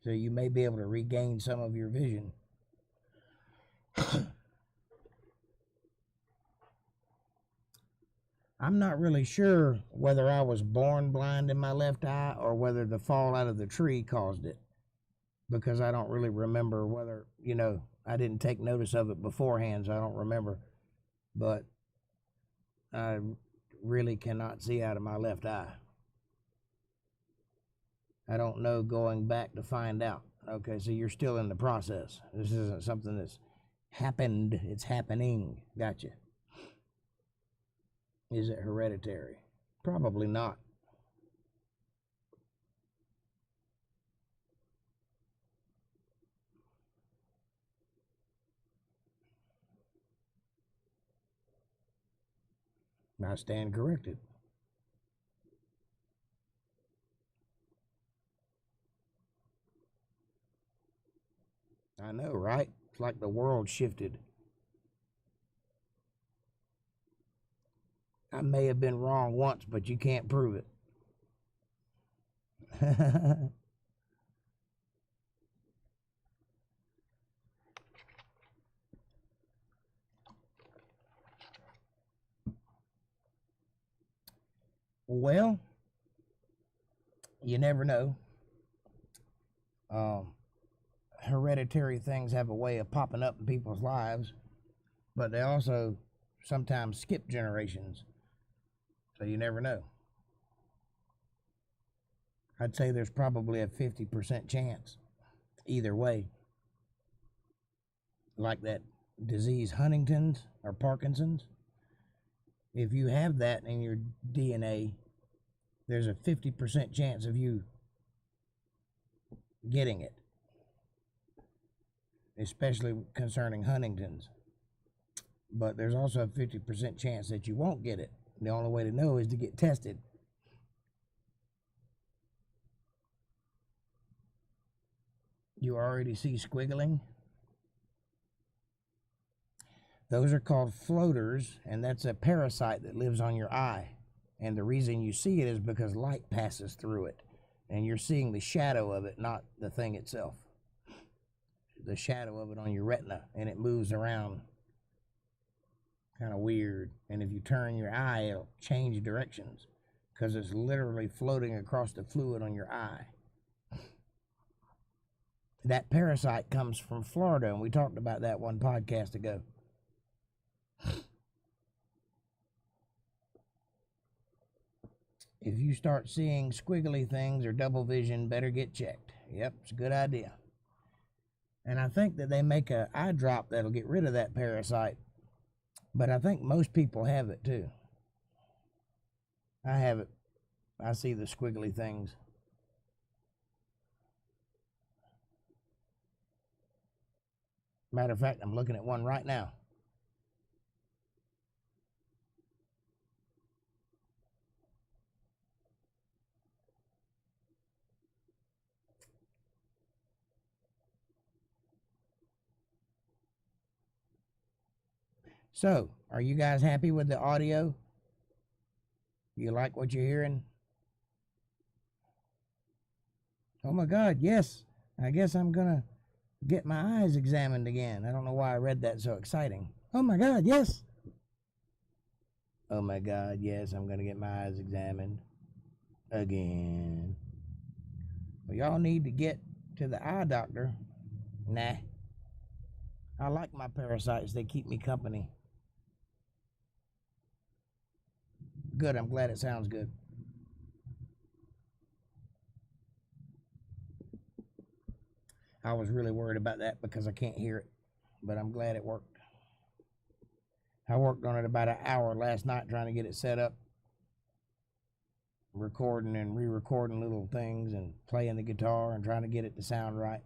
So you may be able to regain some of your vision. I'm not really sure whether I was born blind in my left eye or whether the fall out of the tree caused it, because I don't really remember whether, I didn't take notice of it beforehand, so I don't remember. But I really cannot see out of my left eye. I don't know going back to find out. Okay, so you're still in the process. This isn't something that's happened, it's happening. Gotcha. Is it hereditary? Probably not. I stand corrected. I know, right? It's like the world shifted. I may have been wrong once, but you can't prove it. Well, you never know. Hereditary things have a way of popping up in people's lives, but they also sometimes skip generations. So you never know. I'd say there's probably a 50% chance either way. Like that disease, Huntington's or Parkinson's. If you have that in your DNA, there's a 50% chance of you getting it, especially concerning Huntington's. But there's also a 50% chance that you won't get it. The only way to know is to get tested. You already see squiggling? Those are called floaters, and that's a parasite that lives on your eye. And the reason you see it is because light passes through it, and you're seeing the shadow of it, not the thing itself. The shadow of it on your retina, and it moves around kind of weird. And if you turn your eye, it'll change directions because it's literally floating across the fluid on your eye. That parasite comes from Florida, and we talked about that one podcast ago. If you start seeing squiggly things or double vision, better get checked. Yep, it's a good idea. And I think that they make an eye drop that'll get rid of that parasite. But I think most people have it too. I have it. I see the squiggly things. Matter of fact, I'm looking at one right now. So, are you guys happy with the audio? You like what you're hearing? Oh my God, yes. I guess I'm gonna get my eyes examined again. I don't know why I read that so exciting. Oh my God, yes. Oh my God, yes, I'm gonna get my eyes examined again. Well, y'all need to get to the eye doctor. Nah. I like my parasites. They keep me company. Good, I'm glad it sounds good. I was really worried about that because I can't hear it, but I'm glad it worked. I worked on it about an hour last night trying to get it set up, recording and re-recording little things and playing the guitar and trying to get it to sound right.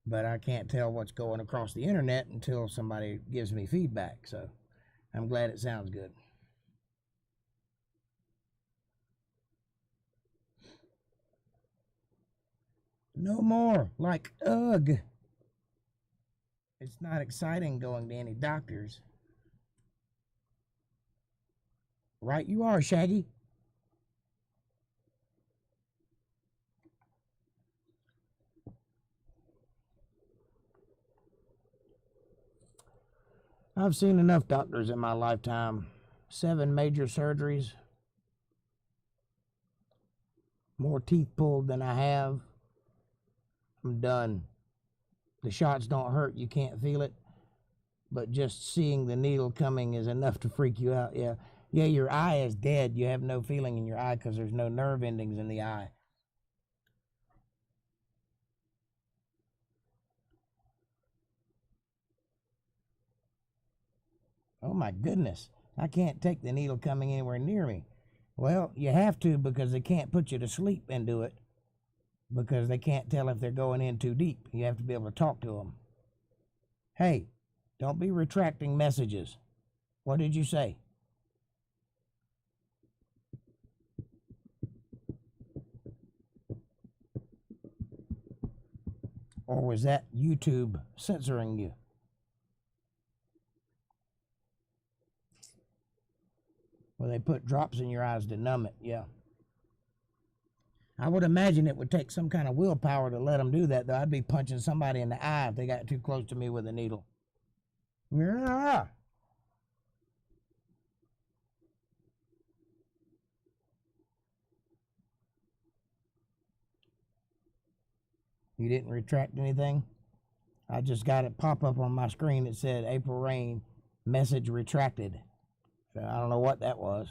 But I can't tell what's going across the internet until somebody gives me feedback, so I'm glad it sounds good. No more like ugh. It's not exciting going to any doctors. Right you are, Shaggy. I've seen enough doctors in my lifetime. 7 major surgeries. More teeth pulled than I have. I'm done. The shots don't hurt. You can't feel it. But just seeing the needle coming is enough to freak you out. Yeah, your eye is dead. You have no feeling in your eye because there's no nerve endings in the eye. Oh my goodness. I can't take the needle coming anywhere near me. Well, you have to because they can't put you to sleep and do it. Because they can't tell if they're going in too deep. You have to be able to talk to them. Hey, don't be retracting messages. What did you say? Or was that YouTube censoring you? Well, they put drops in your eyes to numb it, yeah. I would imagine it would take some kind of willpower to let them do that, though. I'd be punching somebody in the eye if they got too close to me with a needle. Yeah. You didn't retract anything? I just got it pop up on my screen that said April Rain, message retracted. So I don't know what that was.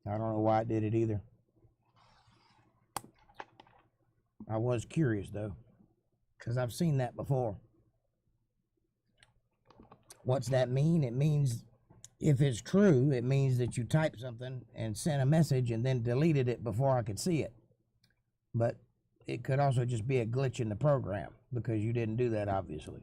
I don't know why it did it either. I was curious though, because I've seen that before. What's that mean? It means, if it's true, it means that you typed something and sent a message and then deleted it before I could see it. But it could also just be a glitch in the program because you didn't do that, obviously.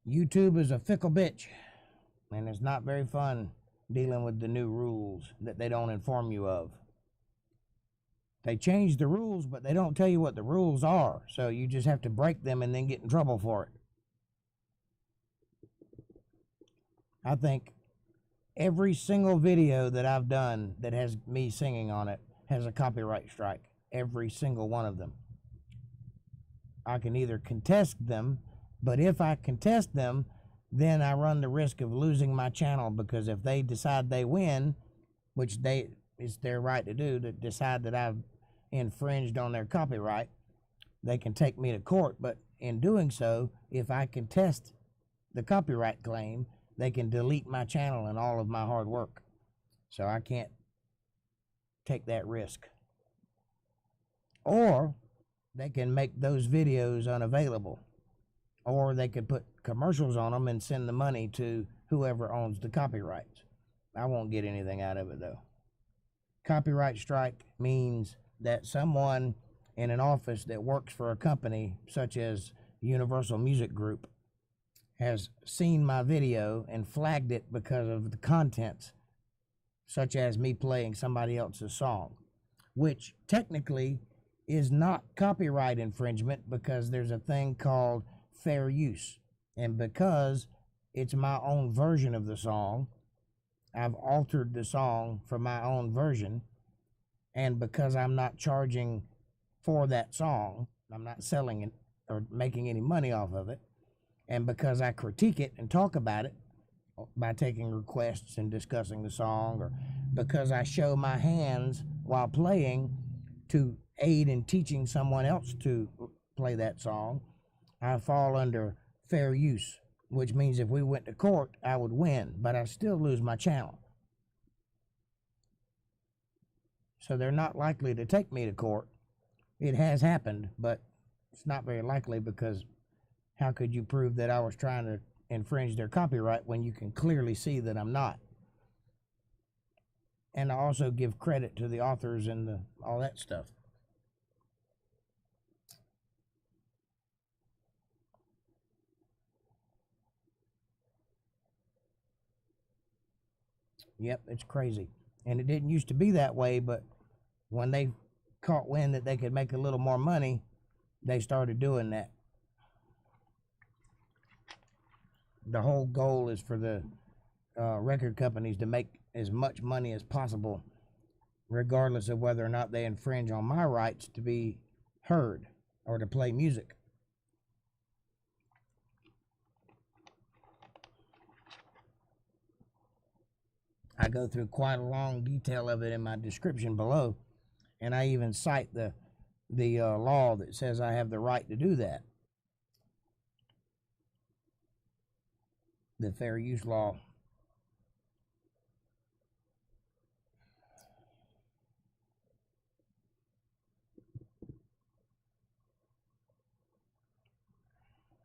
YouTube is a fickle bitch, and it's not very fun dealing with the new rules that they don't inform you of. They change the rules, but they don't tell you what the rules are, so you just have to break them and then get in trouble for it. I think every single video that I've done that has me singing on it has a copyright strike. Every single one of them. I can either contest them, but if I contest them, then I run the risk of losing my channel, because if they decide they win, which it's their right to do, to decide that I've infringed on their copyright, they can take me to court. But in doing so, if I contest the copyright claim, they can delete my channel and all of my hard work. So I can't take that risk. Or they can make those videos unavailable, or they could put commercials on them and send the money to whoever owns the copyrights. I won't get anything out of it though. Copyright strike means that someone in an office that works for a company such as Universal Music Group has seen my video and flagged it because of the contents, such as me playing somebody else's song, which technically is not copyright infringement because there's a thing called fair use. And because it's my own version of the song, I've altered the song for my own version. And because I'm not charging for that song, I'm not selling it or making any money off of it, and because I critique it and talk about it by taking requests and discussing the song, or because I show my hands while playing to aid in teaching someone else to play that song, I fall under fair use, which means if we went to court, I would win, but I still lose my channel. So they're not likely to take me to court. It has happened, but it's not very likely, because how could you prove that I was trying to infringe their copyright when you can clearly see that I'm not? And I also give credit to the authors and all that stuff. Yep, it's crazy. And it didn't used to be that way, but when they caught wind that they could make a little more money, they started doing that. The whole goal is for the record companies to make as much money as possible, regardless of whether or not they infringe on my rights to be heard or to play music. I go through quite a long detail of it in my description below, and I even cite the law that says I have the right to do that. The fair use law.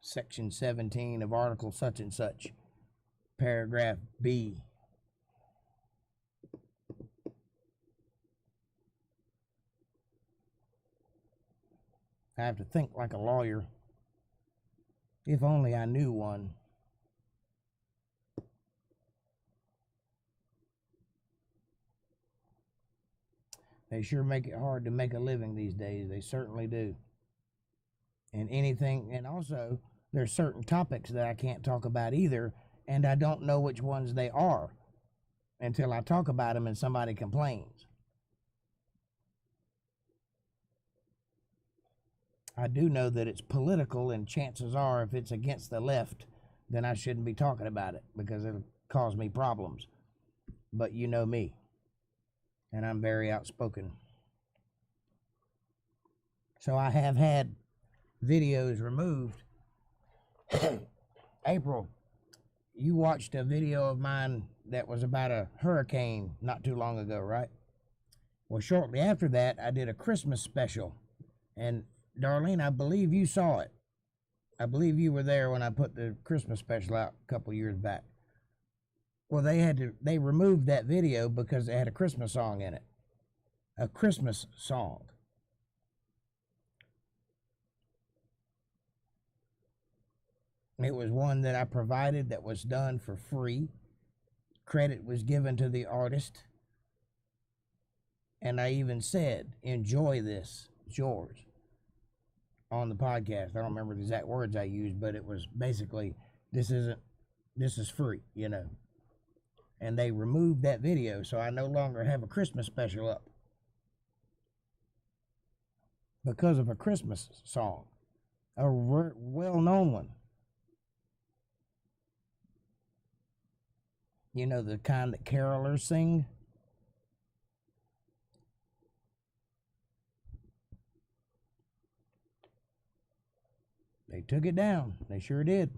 Section 17 of Article such and such, paragraph B. I have to think like a lawyer. If only I knew one. They sure make it hard to make a living these days. They certainly do. And anything, and also there's certain topics that I can't talk about either, and I don't know which ones they are until I talk about them and somebody complains. I do know that it's political, and chances are if it's against the left, then I shouldn't be talking about it because it'll cause me problems. But you know me, and I'm very outspoken. So I have had videos removed. April, you watched a video of mine that was about a hurricane not too long ago, right? Well, shortly after that, I did a Christmas special, and Darlene, I believe you saw it. I believe you were there when I put the Christmas special out a couple years back. Well, they removed that video because it had a Christmas song in it. A Christmas song. It was one that I provided that was done for free. Credit was given to the artist. And I even said, enjoy this, it's yours, on the podcast. I don't remember the exact words I used, but it was basically, this is free, you know. And they removed that video, so I no longer have a Christmas special up because of a Christmas song, a well-known one. You know, the kind that carolers sing. They took it down. They sure did.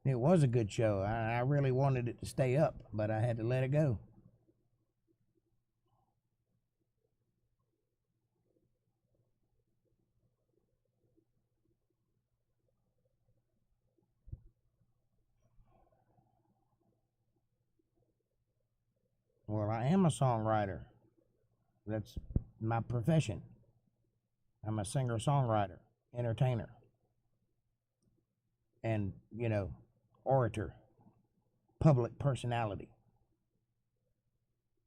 It was a good show. I really wanted it to stay up, but I had to let it go. Well, I am a songwriter. That's my profession. I'm a singer-songwriter, entertainer, and, orator, public personality.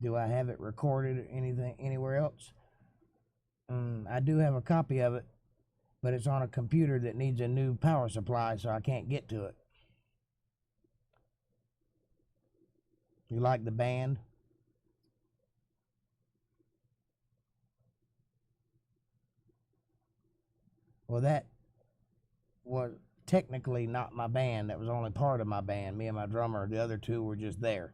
Do I have it recorded or anything anywhere else? I do have a copy of it, but it's on a computer that needs a new power supply, so I can't get to it. You like the band? Well, that was technically not my band. That was only part of my band. Me and my drummer. The other two were just there.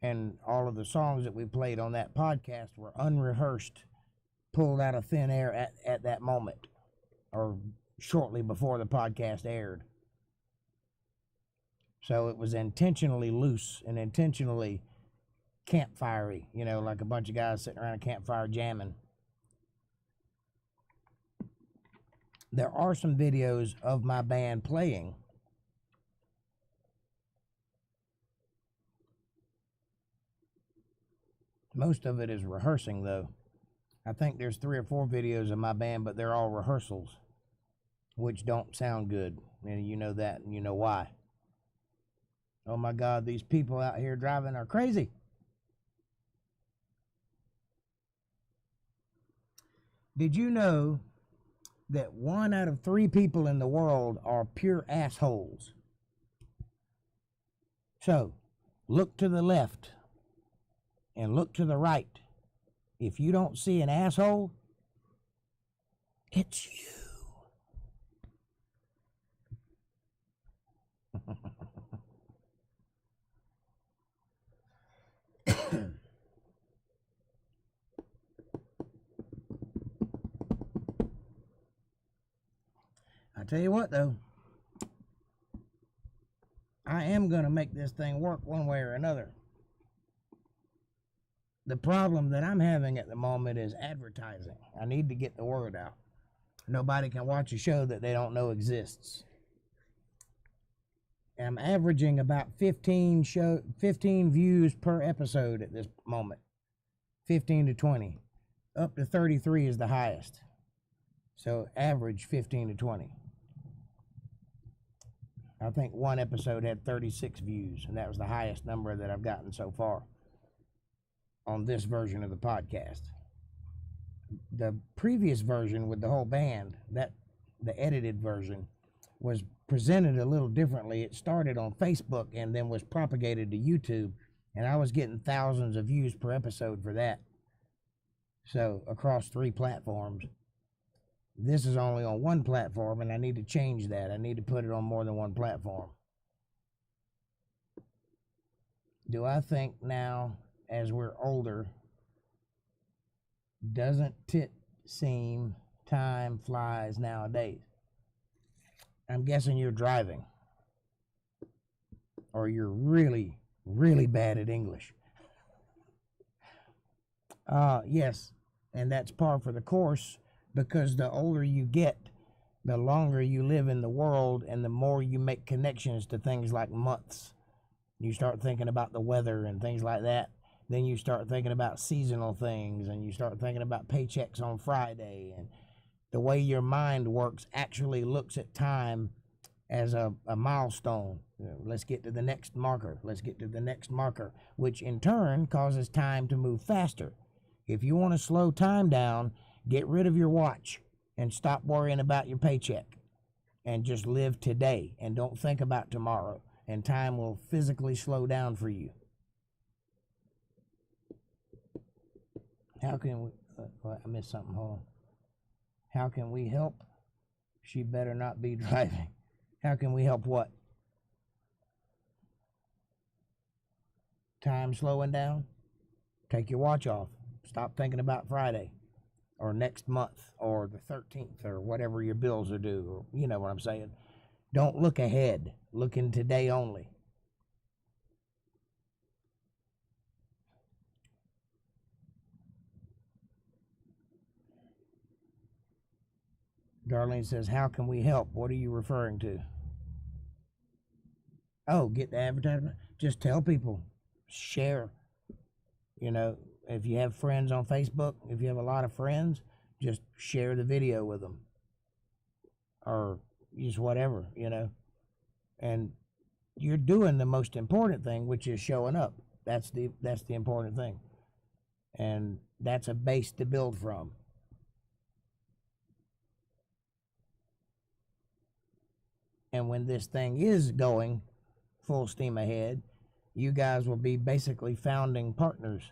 And all of the songs that we played on that podcast were unrehearsed, pulled out of thin air at that moment, or shortly before the podcast aired. So it was intentionally loose and intentionally campfire-y, like a bunch of guys sitting around a campfire jamming. There are some videos of my band playing. Most of it is rehearsing, though. I think there's 3 or 4 videos of my band, but they're all rehearsals, which don't sound good. And you know that, and you know why. Oh my God, these people out here driving are crazy. Did you know that 1 out of 3 people in the world are pure assholes? So, look to the left and look to the right. If you don't see an asshole, it's you. I tell you what, though, I am going to make this thing work one way or another. The problem that I'm having at the moment is advertising. I need to get the word out. Nobody can watch a show that they don't know exists. I'm averaging about 15 views per episode at this moment. 15 to 20. Up to 33 is the highest. So average 15 to 20. I think one episode had 36 views, and that was the highest number that I've gotten so far on this version of the podcast. The previous version with the whole band, the edited version, was presented a little differently. It started on Facebook and then was propagated to YouTube, and I was getting thousands of views per episode for that. So across 3 platforms. This is only on 1 platform, and I need to change that. I need to put it on more than 1 platform. Do I think now, as we're older, doesn't it seem time flies nowadays? I'm guessing you're driving, or you're really, really bad at English. Yes, and that's par for the course, because the older you get, the longer you live in the world, and the more you make connections to things like months. You start thinking about the weather and things like that. Then you start thinking about seasonal things, and you start thinking about paychecks on Friday. And the way your mind works actually looks at time as a milestone. Let's get to the next marker. Let's get to the next marker, which in turn causes time to move faster. If you want to slow time down, get rid of your watch and stop worrying about your paycheck and just live today and don't think about tomorrow, and time will physically slow down for you. How can we, I missed something, hold on. How can we help? She better not be driving. How can we help what? Time slowing down? Take your watch off. Stop thinking about Friday or next month or the 13th or whatever your bills are due. Or, you know what I'm saying? Don't look ahead. Look in today only. Darlene says, how can we help? What are you referring to? Oh, get the advertisement. Just tell people, share. You know, if you have friends on Facebook, if you have a lot of friends, just share the video with them, or just whatever, you know. And you're doing the most important thing, which is showing up. That's the important thing, and that's a base to build from. And when this thing is going full steam ahead, you guys will be basically founding partners.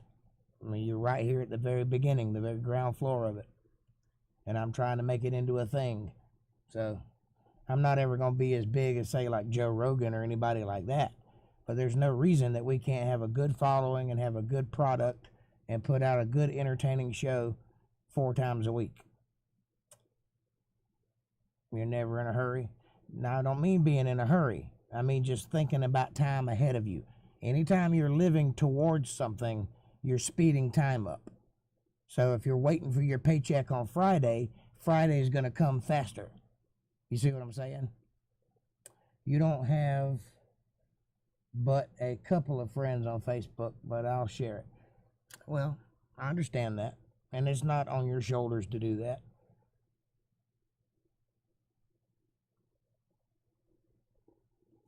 I mean, you're right here at the very beginning, the very ground floor of it. And I'm trying to make it into a thing. So I'm not ever going to be as big as, say, like Joe Rogan or anybody like that. But there's no reason that we can't have a good following and have a good product and put out a good entertaining show 4 times a week. You're never in a hurry. Now, I don't mean being in a hurry. I mean just thinking about time ahead of you. Anytime you're living towards something, you're speeding time up. So if you're waiting for your paycheck on Friday, Friday is going to come faster. You see what I'm saying? You don't have but a couple of friends on Facebook, but I'll share it. Well, I understand that. And it's not on your shoulders to do that.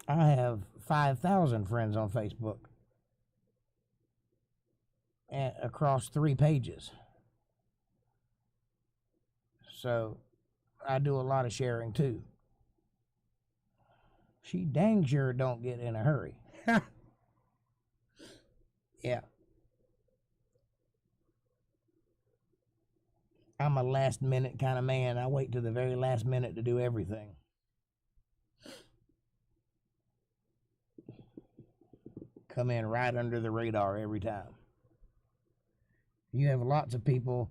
I have 5,000 friends on Facebook and across 3 pages. So I do a lot of sharing too. She dang sure don't get in a hurry. Yeah. I'm a last minute kind of man. I wait to the very last minute to do everything. Come in right under the radar every time. You have lots of people,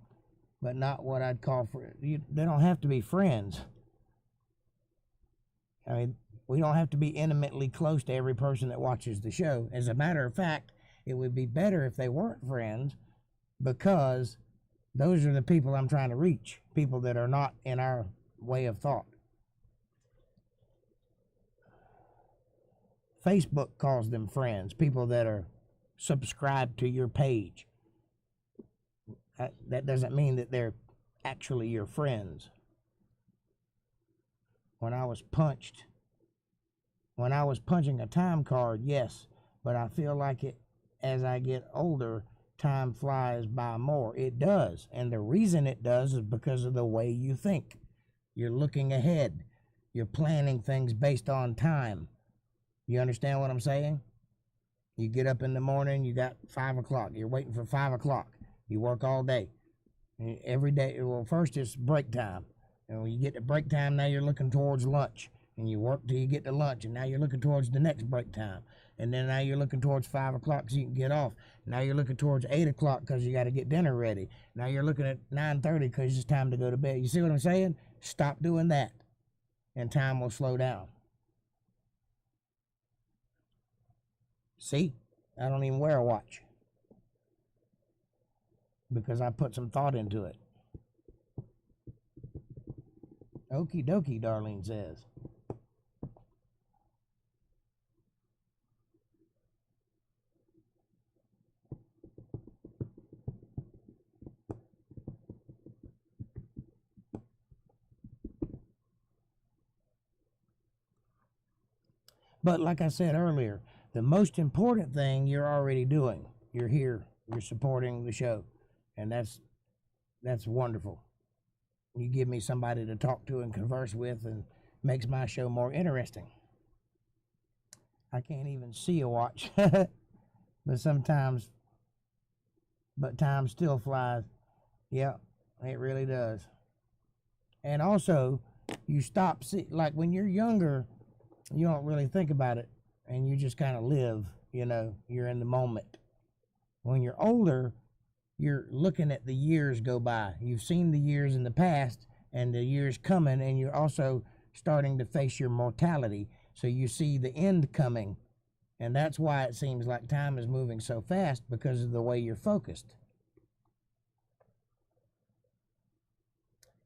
but not what I'd call they don't have to be friends. I mean, we don't have to be intimately close to every person that watches the show. As a matter of fact, it would be better if they weren't friends, because those are the people I'm trying to reach, people that are not in our way of thought. Facebook calls them friends, people that are subscribed to your page. That doesn't mean that they're actually your friends. When I was punching a time card, yes, but I feel like as I get older, time flies by more. It does, and the reason it does is because of the way you think. You're looking ahead. You're planning things based on time. You understand what I'm saying? You get up in the morning, you got 5 o'clock. You're waiting for 5 o'clock. You work all day. Every day, well, first it's break time. And when you get to break time, now you're looking towards lunch. And you work till you get to lunch, and now you're looking towards the next break time. And then now you're looking towards 5 o'clock so you can get off. Now you're looking towards 8 o'clock because you got to get dinner ready. Now you're looking at 9:30 because it's time to go to bed. You see what I'm saying? Stop doing that, and time will slow down. See? I don't even wear a watch because I put some thought into it. Okie dokie, Darlene says. But like I said earlier, the most important thing you're already doing. You're here. You're supporting the show. And that's wonderful. You give me somebody to talk to and converse with, and makes my show more interesting. I can't even see a watch. But time still flies. Yeah, it really does. And also, you stop, like when you're younger, you don't really think about it, and you just kind of live, you're in the moment. When you're older, you're looking at the years go by. You've seen the years in the past and the years coming, and you're also starting to face your mortality. So you see the end coming, and that's why it seems like time is moving so fast, because of the way you're focused.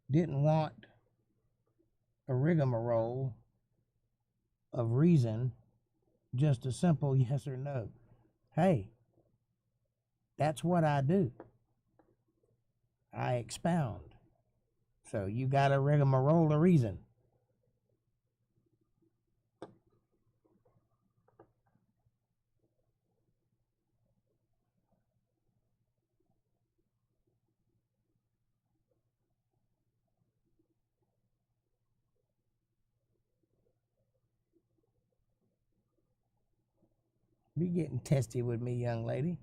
Didn't want a rigmarole of reason just a simple yes or no. Hey, that's what I do. I expound. So you got to rigmarole of reason. Be getting testy with me, young lady.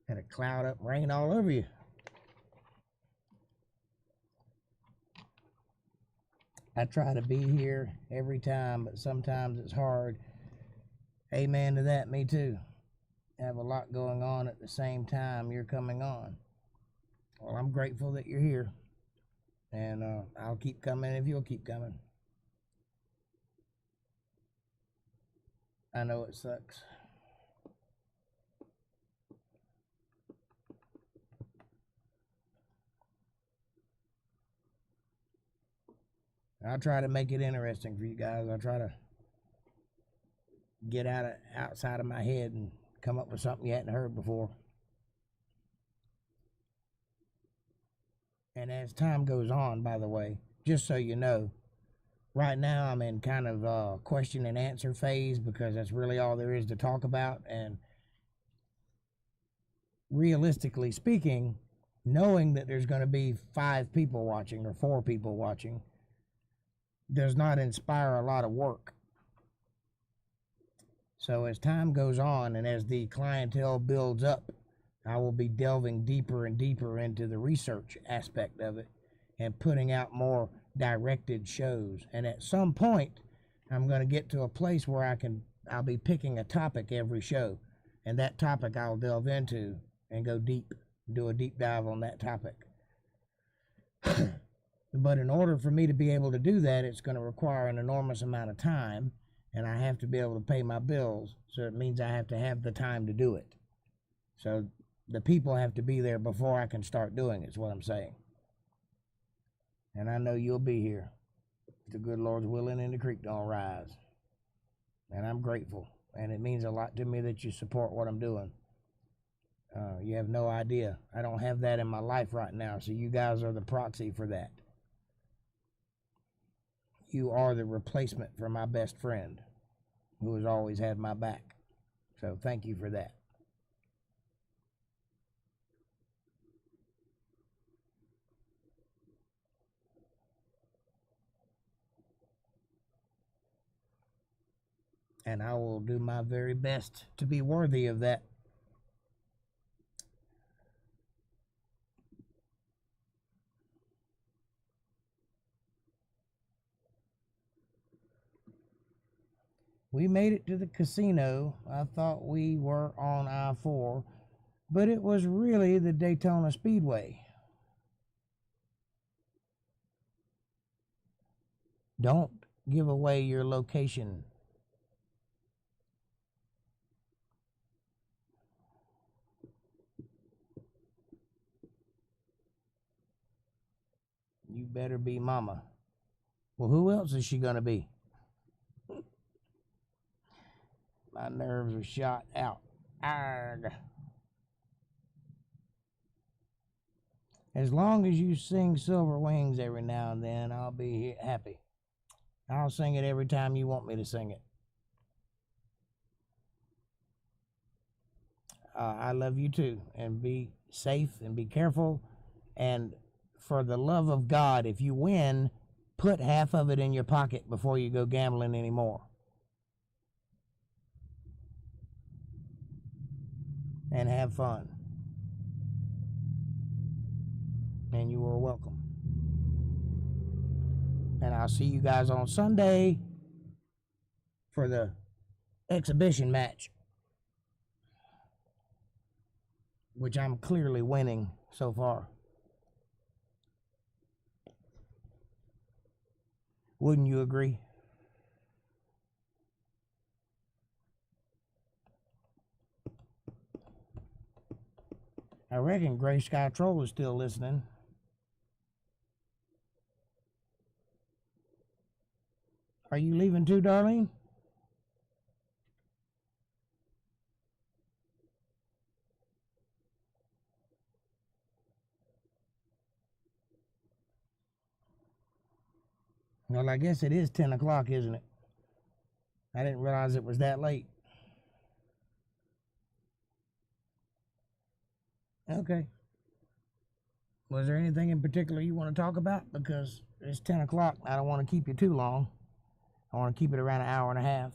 Had a cloud up, rain all over you. I try to be here every time, but sometimes it's hard. Amen to that, me too. I have a lot going on at the same time you're coming on. Well, I'm grateful that you're here. And I'll keep coming if you'll keep coming. I know it sucks. I'll try to make it interesting for you guys. I'll try to get outside of my head and come up with something you hadn't heard before. And as time goes on, by the way, just so you know, right now I'm in kind of a question and answer phase because that's really all there is to talk about. And realistically speaking, knowing that there's going to be 5 people watching or 4 people watching does not inspire a lot of work. So as time goes on and as the clientele builds up, I will be delving deeper and deeper into the research aspect of it and putting out more directed shows. And at some point, I'm going to get to a place where I'll be picking a topic every show. And that topic I'll delve into and go deep, do a deep dive on that topic. But in order for me to be able to do that, it's going to require an enormous amount of time, and I have to be able to pay my bills. So it means I have to have the time to do it. So the people have to be there before I can start doing it, is what I'm saying. And I know you'll be here. If the good Lord's willing and the creek don't rise. And I'm grateful. And it means a lot to me that you support what I'm doing. You have no idea. I don't have that in my life right now, so you guys are the proxy for that. You are the replacement for my best friend, who has always had my back. So thank you for that. And I will do my very best to be worthy of that. We made it to the casino. I thought we were on I-4, but it was really the Daytona Speedway. Don't give away your location. You better be mama. Well, who else is she gonna be? My nerves are shot out. Arg. As long as you sing Silver Wings every now and then, I'll be happy. I'll sing it every time you want me to sing it. I love you too. And be safe and be careful. And for the love of God, if you win, put half of it in your pocket before you go gambling anymore. And have fun. And you are welcome. And I'll see you guys on Sunday for the exhibition match, which I'm clearly winning so far. Wouldn't you agree? I reckon Gray Sky Troll is still listening. Are you leaving too, Darlene? Well, I guess it is 10 o'clock, isn't it? I didn't realize it was that late. Okay. Was there anything in particular you want to talk about? Because it's 10 o'clock. I don't want to keep you too long. I want to keep it around an hour and a half.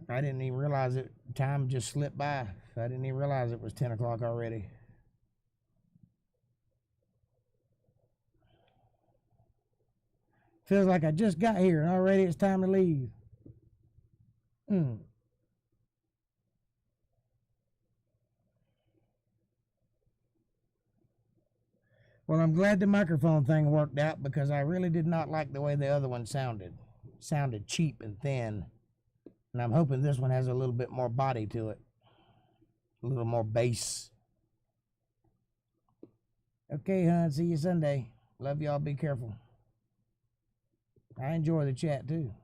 I didn't even realize it. Time just slipped by. I didn't even realize it was 10 o'clock already. Feels like I just got here and already it's time to leave. Well, I'm glad the microphone thing worked out because I really did not like the way the other one sounded. It sounded cheap and thin. And I'm hoping this one has a little bit more body to it. A little more bass. Okay, hon. See you Sunday. Love y'all. Be careful. I enjoy the chat, too.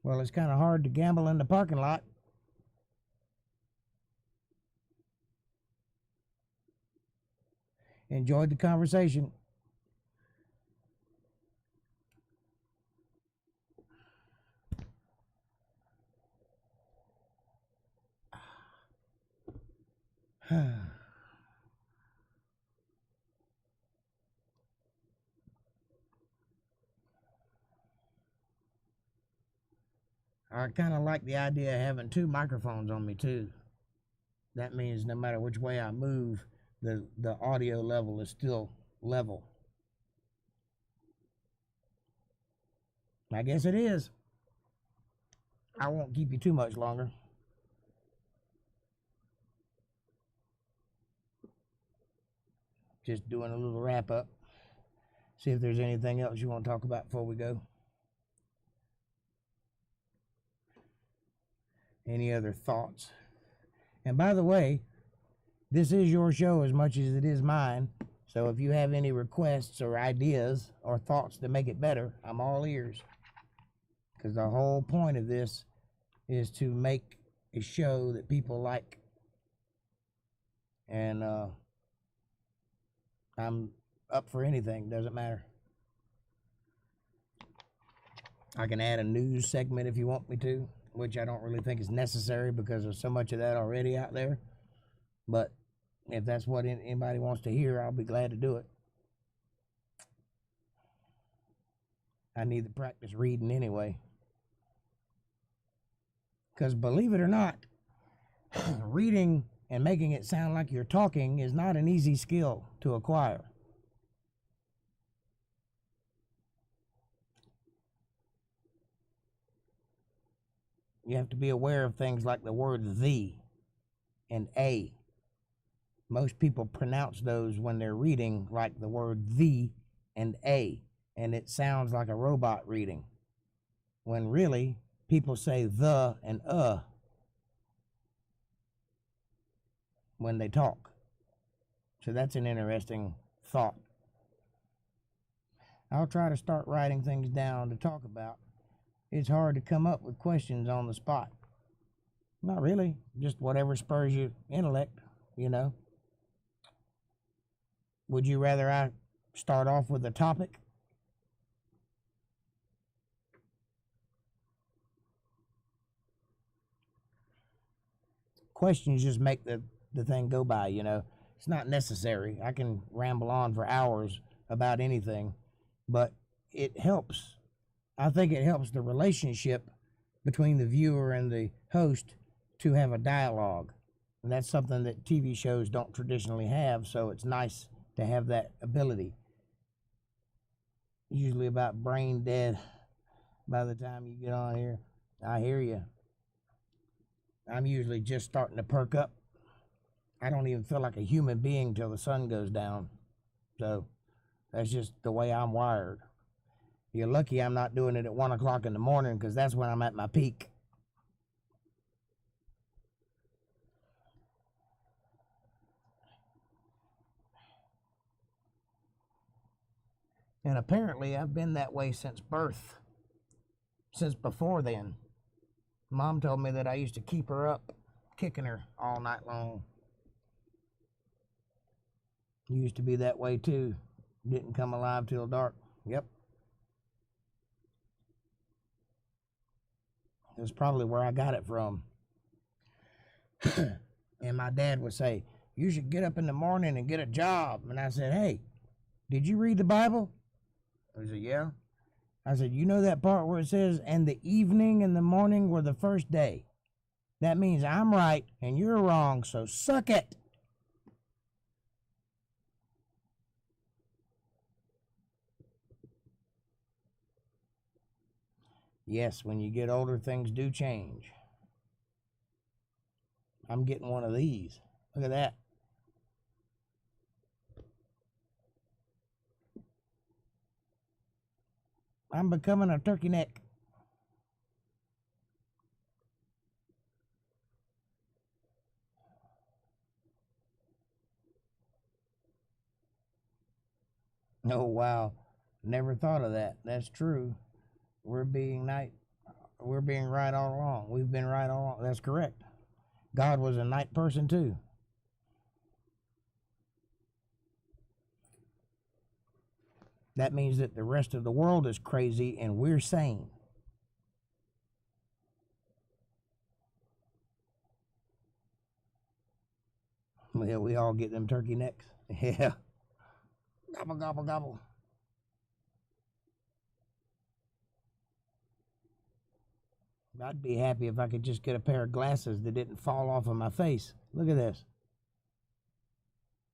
Well, it's kind of hard to gamble in the parking lot. Enjoyed the conversation. I kind of like the idea of having two microphones on me too. That means no matter which way I move, the audio level is still level. I guess it is. I won't keep you too much longer. Just doing a little wrap up. See if there's anything else you want to talk about before we go. Any other thoughts? And by the way, this is your show as much as it is mine. So if you have any requests or ideas or thoughts to make it better, I'm all ears. Because the whole point of this is to make a show that people like. And I'm up for anything, doesn't matter. I can add a news segment if you want me to, which I don't really think is necessary because there's so much of that already out there. But if that's what anybody wants to hear, I'll be glad to do it. I need to practice reading anyway. Because believe it or not, reading and making it sound like you're talking is not an easy skill to acquire. You have to be aware of things like the word "the" and "a." Most people pronounce those when they're reading like the word "the" and "a," and it sounds like a robot reading. When really, people say "the" and when they talk. So that's an interesting thought. I'll try to start writing things down to talk about. It's hard to come up with questions on the spot. Not really, just whatever spurs your intellect, you know. Would you rather I start off with a topic? Questions just make the thing go by, you know. It's not necessary. I can ramble on for hours about anything, but it helps. I think it helps the relationship between the viewer and the host to have a dialogue. And that's something that TV shows don't traditionally have, so it's nice to have that ability. Usually about brain dead by the time you get on here. I hear you. I'm usually just starting to perk up. I don't even feel like a human being till the sun goes down. So That's just the way I'm wired. You're lucky I'm not doing it at 1 o'clock in the morning, because that's when I'm at my peak. And apparently I've been that way since birth. Since before then. Mom told me that I used to keep her up, kicking her all night long. Used to be that way too. Didn't come alive till dark. Yep. That's probably where I got it from. And my dad would say, you should get up in the morning and get a job. And I said, hey, did you read the Bible? He said, yeah. I said, you know that part where it says, and the evening and the morning were the first day? That means I'm right and you're wrong, so suck it. Yes, when you get older, things do change. I'm getting one of these. Look at that. I'm becoming a turkey neck. Oh, wow. Never thought of that. That's true. We're being right all along. We've been right all along. That's correct. God was a night person too. That means that the rest of the world is crazy and we're sane. Well, we all get them turkey necks. Yeah. Gobble, gobble, gobble. I'd be happy if I could just get a pair of glasses that didn't fall off of my face. Look at this.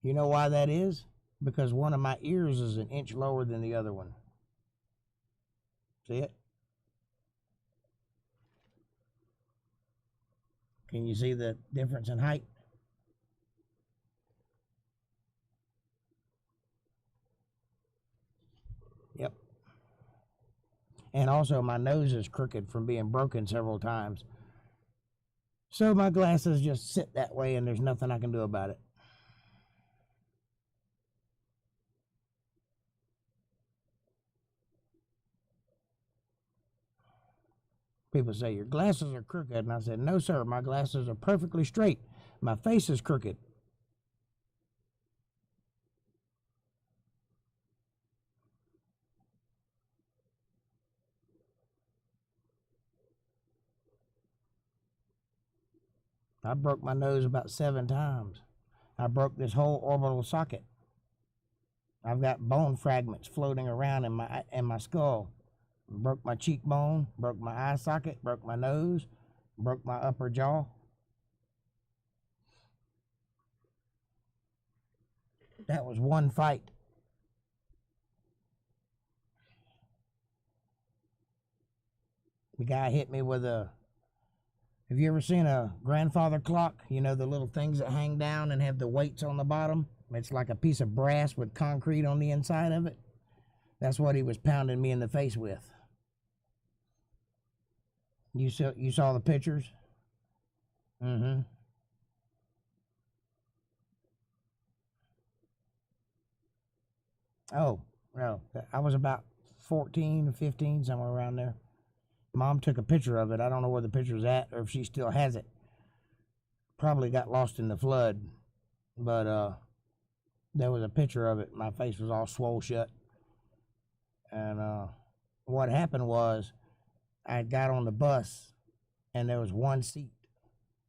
You know why that is? Because one of my ears is an inch lower than the other one. See it? Can you see the difference in height? Yep. And also my nose is crooked from being broken several times. So my glasses just sit that way and there's nothing I can do about it. People say, your glasses are crooked. And I said, no, sir, my glasses are perfectly straight. My face is crooked. I broke my nose about 7 times. I broke this whole orbital socket. I've got bone fragments floating around in my skull. Broke my cheekbone, broke my eye socket, broke my nose, broke my upper jaw. That was one fight. The guy hit me with a... Have you ever seen a grandfather clock? You know, the little things that hang down and have the weights on the bottom? It's like a piece of brass with concrete on the inside of it. That's what he was pounding me in the face with. You saw the pictures? Mm-hmm. Oh, no. I was about 14 or 15, somewhere around there. Mom took a picture of it. I don't know where the picture's at or if she still has it. Probably got lost in the flood. But there was a picture of it. My face was all swole shut. And what happened was I got on the bus and there was one seat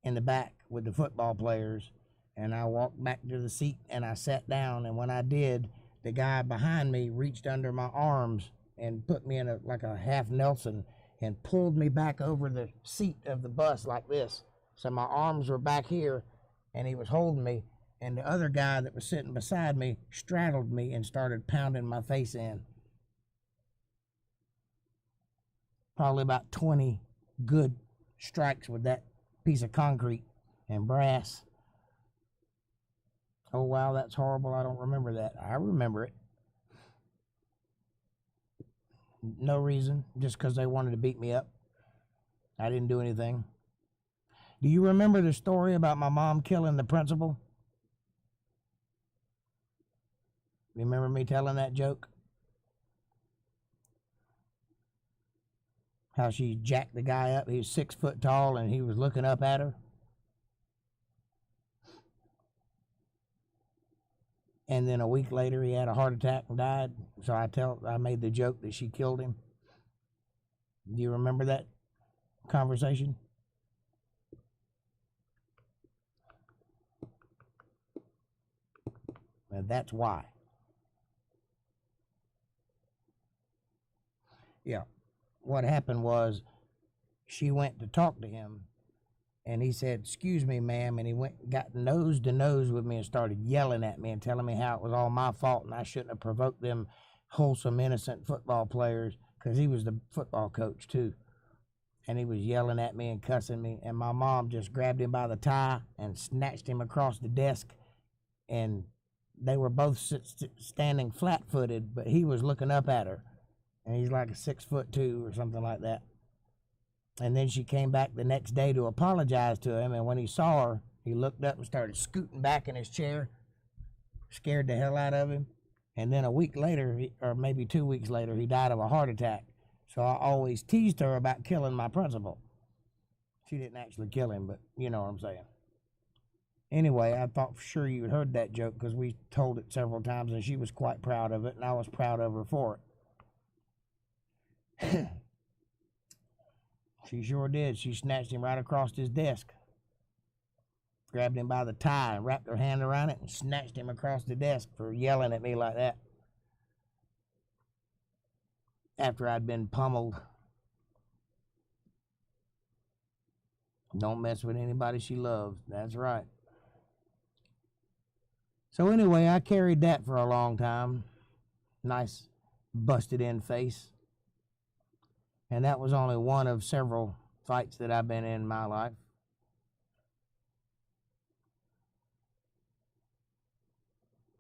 in the back with the football players. And I walked back to the seat and I sat down. And when I did, the guy behind me reached under my arms and put me in like a half Nelson and pulled me back over the seat of the bus like this. So my arms were back here, and he was holding me, and the other guy that was sitting beside me straddled me and started pounding my face in. Probably about 20 good strikes with that piece of concrete and brass. Oh, wow, that's horrible. I don't remember that. I remember it. No reason, just because they wanted to beat me up. I didn't do anything. Do you remember the story about my mom killing the principal? You remember me telling that joke? How she jacked the guy up. He was 6 foot tall and he was looking up at her. And then a week later he had a heart attack and died. So I made the joke that she killed him. Do you remember that conversation? And that's why. Yeah. What happened was she went to talk to him and he said, "Excuse me, ma'am," and he got nose to nose with me and started yelling at me and telling me how it was all my fault and I shouldn't have provoked them wholesome, innocent football players, because he was the football coach too. And he was yelling at me and cussing me, and my mom just grabbed him by the tie and snatched him across the desk, and they were both standing flat-footed, but he was looking up at her, and he's like 6'2" or something like that. And then she came back the next day to apologize to him, and when he saw her, he looked up and started scooting back in his chair, scared the hell out of him. And then a week later, or maybe 2 weeks later, he died of a heart attack. So I always teased her about killing my principal. She didn't actually kill him, but you know what I'm saying. Anyway, I thought for sure you had heard that joke because we told it several times, and she was quite proud of it, and I was proud of her for it. She sure did. She snatched him right across his desk. Grabbed him by the tie and wrapped her hand around it and snatched him across the desk for yelling at me like that. After I'd been pummeled. Don't mess with anybody she loves. That's right. So anyway, I carried that for a long time. Nice busted in face. And that was only one of several fights that I've been in my life.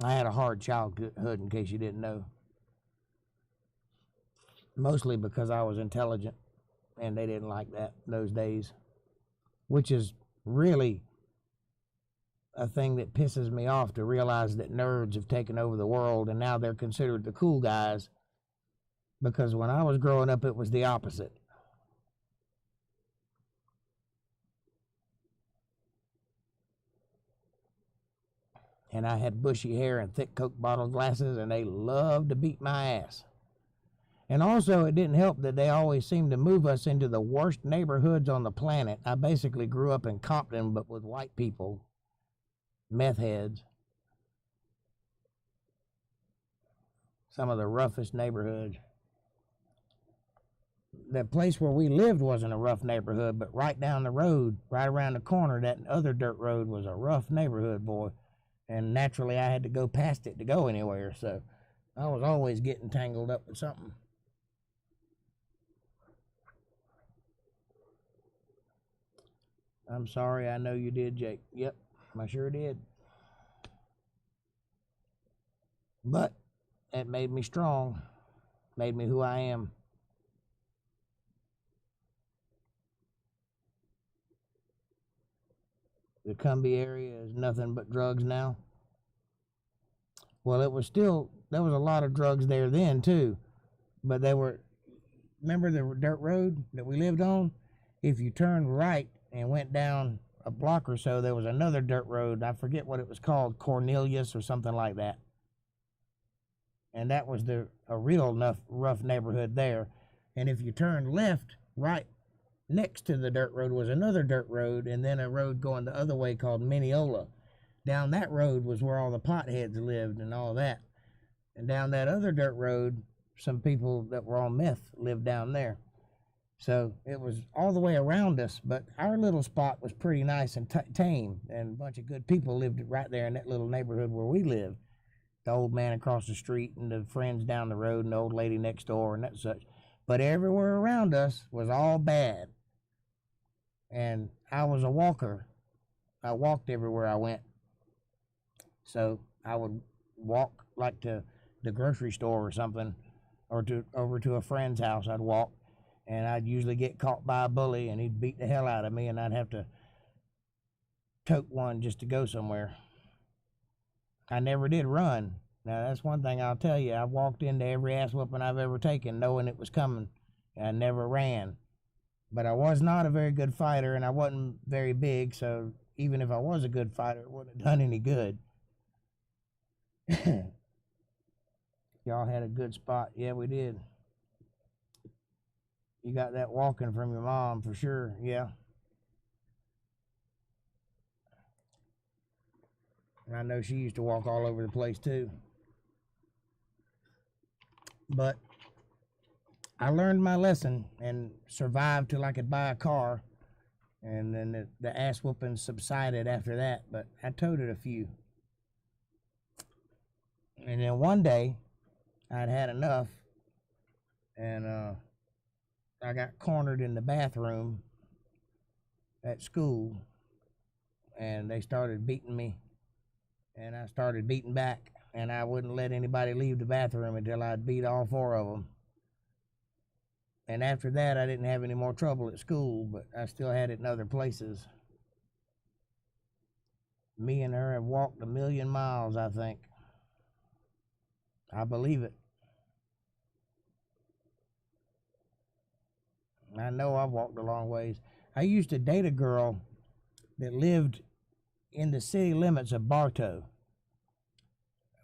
I had a hard childhood, in case you didn't know. Mostly because I was intelligent, and they didn't like that those days. Which is really a thing that pisses me off, to realize that nerds have taken over the world, and now they're considered the cool guys. Because when I was growing up, it was the opposite. And I had bushy hair and thick Coke bottle glasses, and they loved to beat my ass. And also, it didn't help that they always seemed to move us into the worst neighborhoods on the planet. I basically grew up in Compton, but with white people, meth heads. Some of the roughest neighborhoods. The place where we lived wasn't a rough neighborhood, but right down the road, right around the corner, that other dirt road was a rough neighborhood, boy. And naturally, I had to go past it to go anywhere, so I was always getting tangled up with something. I'm sorry, I know you did, Jake. Yep, I sure did. But it made me strong, made me who I am. The Cumbie area is nothing but drugs now. Well, there was a lot of drugs there then too, but remember the dirt road that we lived on? If you turned right and went down a block or so, there was another dirt road. I forget what it was called, Cornelius or something like that. And that was a real rough neighborhood there. And if you turned left, right next to the dirt road was another dirt road, and then a road going the other way called Mineola. Down that road was where all the potheads lived and all that. And down that other dirt road, some people that were on meth lived down there. So it was all the way around us, but our little spot was pretty nice and tame, and a bunch of good people lived right there in that little neighborhood where we lived. The old man across the street and the friends down the road and the old lady next door and that such. But everywhere around us was all bad. And I was a walker. I walked everywhere I went. So I would walk like to the grocery store or something or over to a friend's house. I'd walk, and I'd usually get caught by a bully, and he'd beat the hell out of me, and I'd have to tote one just to go somewhere. I never did run. Now, that's one thing I'll tell you. I walked into every ass whooping I've ever taken knowing it was coming. I never ran. But I was not a very good fighter, and I wasn't very big, so even if I was a good fighter, it wouldn't have done any good. Y'all had a good spot. Yeah, we did. You got that walking from your mom for sure, yeah. And I know she used to walk all over the place too. But I learned my lesson and survived till I could buy a car. And then the ass whooping subsided after that, but I toted a few. And then one day, I'd had enough, and I got cornered in the bathroom at school, and they started beating me, and I started beating back, and I wouldn't let anybody leave the bathroom until I'd beat all four of them. And after that, I didn't have any more trouble at school, but I still had it in other places. Me and her have walked 1,000,000 miles, I think. I believe it. I know I've walked a long ways. I used to date a girl that lived in the city limits of Bartow.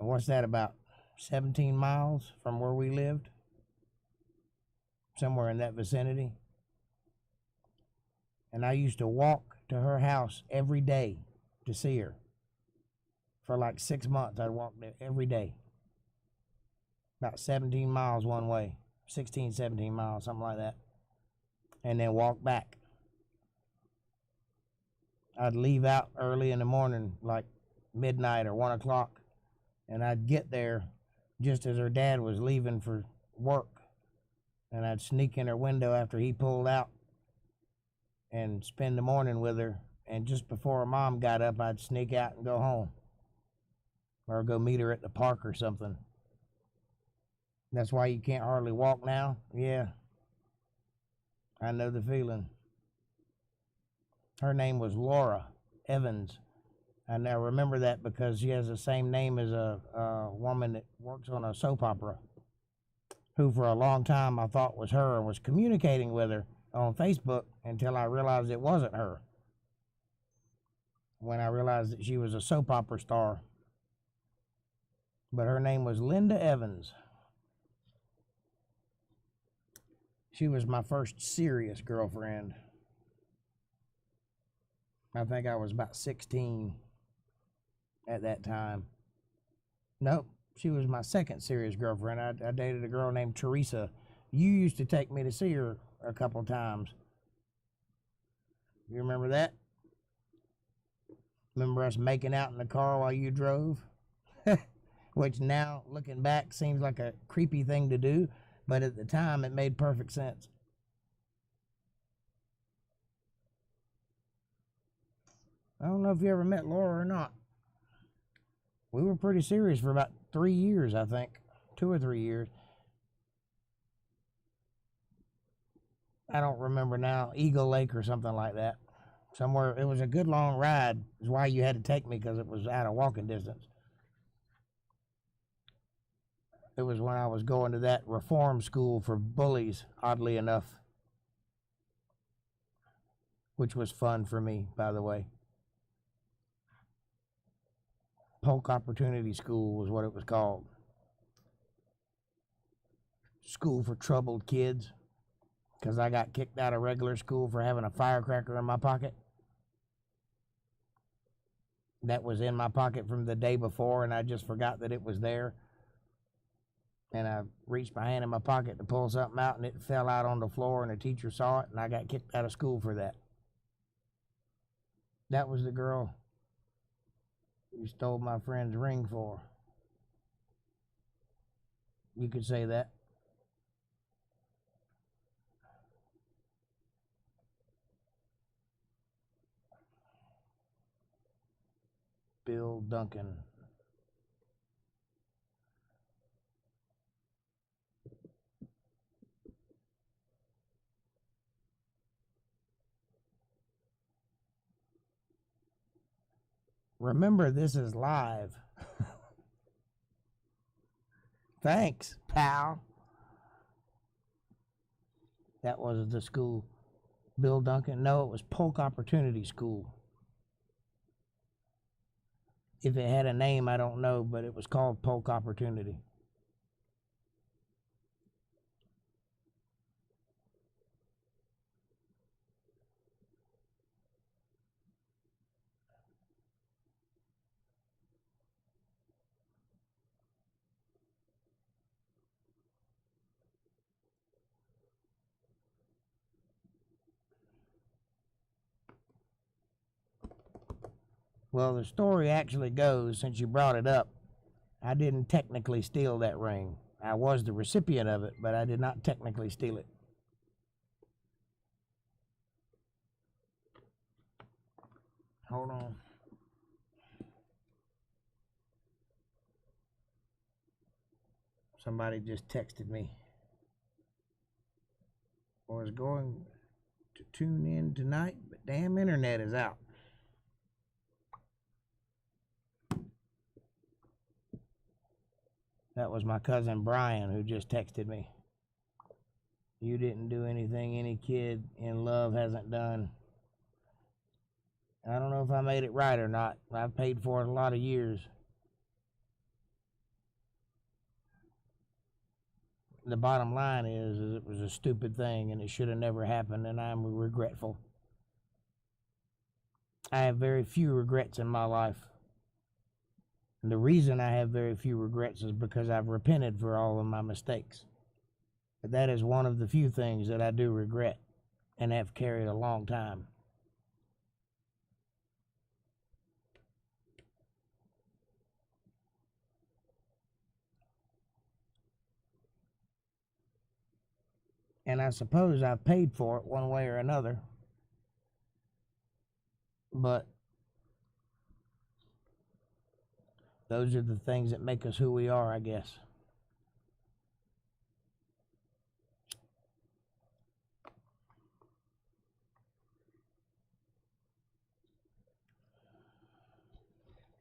And what's that, about 17 miles from where we lived? Somewhere in that vicinity. And I used to walk to her house every day to see her. For like 6 months, I'd walk there every day. About 17 miles one way. 16, 17 miles, something like that. And then walk back. I'd leave out early in the morning, like midnight or 1 o'clock. And I'd get there just as her dad was leaving for work. And I'd sneak in her window after he pulled out and spend the morning with her. And just before her mom got up, I'd sneak out and go home. Or go meet her at the park or something. That's why you can't hardly walk now? Yeah. I know the feeling. Her name was Laura Evans. And I remember that because she has the same name as a woman that works on a soap opera, who for a long time I thought was her and was communicating with her on Facebook until I realized it wasn't her. When I realized that she was a soap opera star. But her name was Linda Evans. She was my first serious girlfriend. I think I was about 16 at that time. Nope, she was my second serious girlfriend. I dated a girl named Teresa. You used to take me to see her a couple times. You remember that? Remember us making out in the car while you drove? Which now, looking back, seems like a creepy thing to do. But at the time, it made perfect sense. I don't know if you ever met Laura or not. We were pretty serious for about 3 years, I think. 2 or 3 years. I don't remember now. Eagle Lake or something like that. Somewhere. It was a good long ride. Is why you had to take me, because it was out of walking distance. It was when I was going to that reform school for bullies, oddly enough. Which was fun for me, by the way. Polk Opportunity School was what it was called. School for troubled kids. Because I got kicked out of regular school for having a firecracker in my pocket. That was in my pocket from the day before, and I just forgot that it was there. And I reached my hand in my pocket to pull something out, and it fell out on the floor, and the teacher saw it, and I got kicked out of school for that. That was the girl you stole my friend's ring for. You could say that. Bill Duncan. Remember, this is live. Thanks, pal. That was the school. Bill Duncan. No, it was Polk Opportunity School. If it had a name, I don't know, but it was called Polk Opportunity. Well, the story actually goes, since you brought it up, I didn't technically steal that ring. I was the recipient of it, but I did not technically steal it. Hold on. Somebody just texted me. I was going to tune in tonight, but damn internet is out. That was my cousin Brian who just texted me. You didn't do anything any kid in love hasn't done. I don't know if I made it right or not. I've paid for it a lot of years. The bottom line is it was a stupid thing and it should have never happened, and I'm regretful. I have very few regrets in my life. And the reason I have very few regrets is because I've repented for all of my mistakes. But that is one of the few things that I do regret and have carried a long time. And I suppose I've paid for it one way or another. But those are the things that make us who we are, I guess.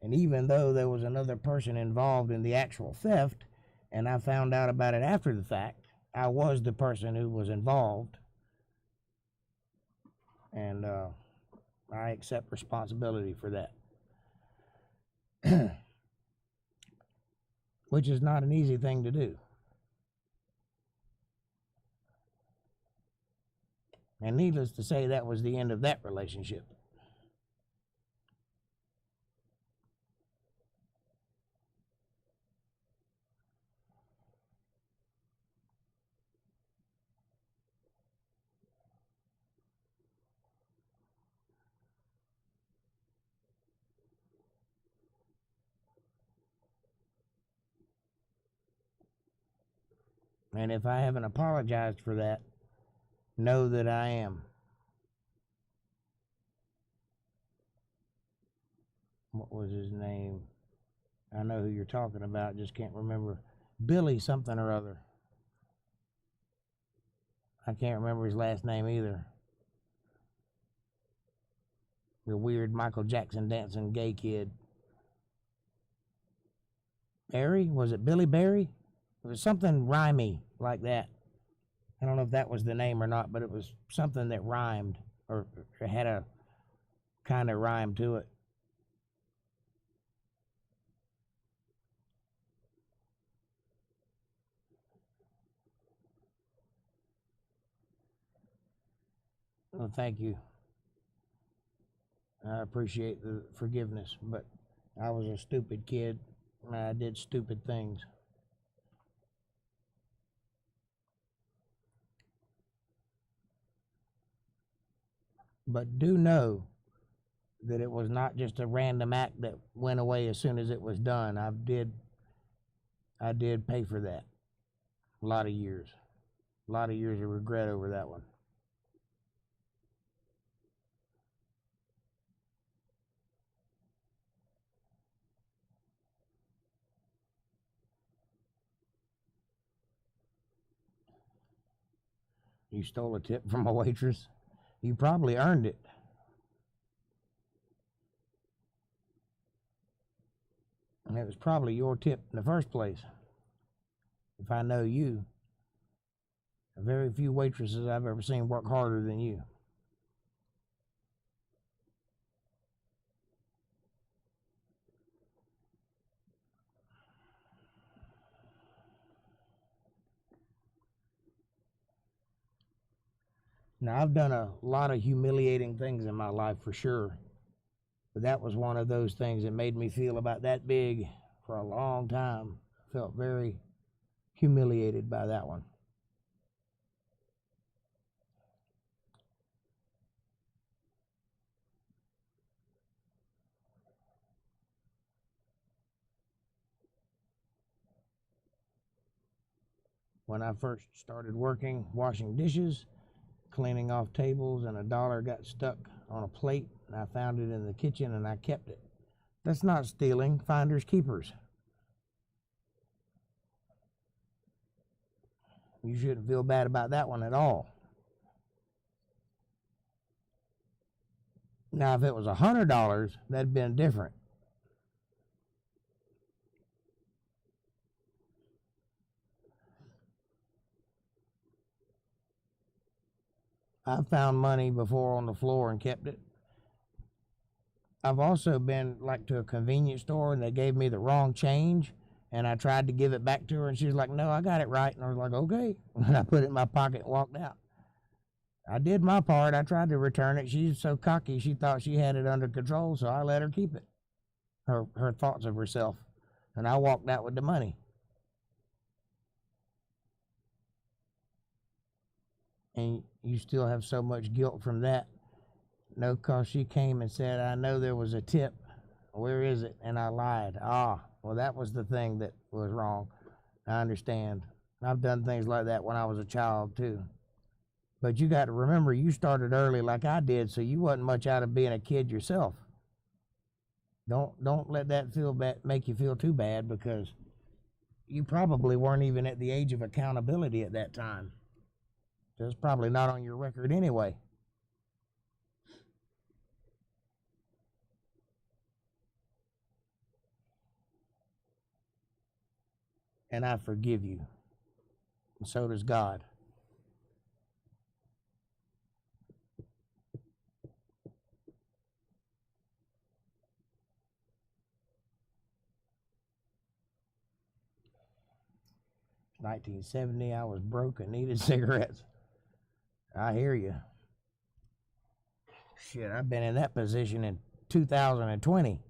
And even though there was another person involved in the actual theft, and I found out about it after the fact, I was the person who was involved. And I accept responsibility for that. Which is not an easy thing to do. And needless to say, that was the end of that relationship. And if I haven't apologized for that, know that I am. What was his name? I know who you're talking about, just can't remember. Billy something or other. I can't remember his last name either. The weird Michael Jackson dancing gay kid. Barry? Was it Billy Barry? It was something rhymey like that. I don't know if that was the name or not, but it was something that rhymed or had a kind of rhyme to it. Well, thank you. I appreciate the forgiveness, but I was a stupid kid. I did stupid things. But do know that it was not just a random act that went away as soon as it was done. I did pay for that. A lot of years. A lot of years of regret over that one. You stole a tip from a waitress? You probably earned it. And it was probably your tip in the first place. If I know you, very few waitresses I've ever seen work harder than you. Now, I've done a lot of humiliating things in my life for sure, but that was one of those things that made me feel about that big for a long time. I felt very humiliated by that one. When I first started working, washing dishes, cleaning off tables, and $1 got stuck on a plate, and I found it in the kitchen and I kept it. That's not stealing, finders keepers. You shouldn't feel bad about that one at all. Now, if it was $100, that'd been different. I've found money before on the floor and kept it. I've also been like to a convenience store and they gave me the wrong change and I tried to give it back to her and she was like, no, I got it right. And I was like, okay. And I put it in my pocket and walked out. I did my part. I tried to return it. She's so cocky, she thought she had it under control, so I let her keep it. Her thoughts of herself. And I walked out with the money. And you still have so much guilt from that. No, because she came and said, I know there was a tip. Where is it? And I lied. Well, that was the thing that was wrong. I understand. I've done things like that when I was a child, too. But you got to remember, you started early like I did, so you wasn't much out of being a kid yourself. Don't let that make you feel too bad, because you probably weren't even at the age of accountability at that time. So it's probably not on your record anyway. And I forgive you. And so does God. It's 1970, I was broke and needed cigarettes. I hear you. Shit, I've been in that position in 2020.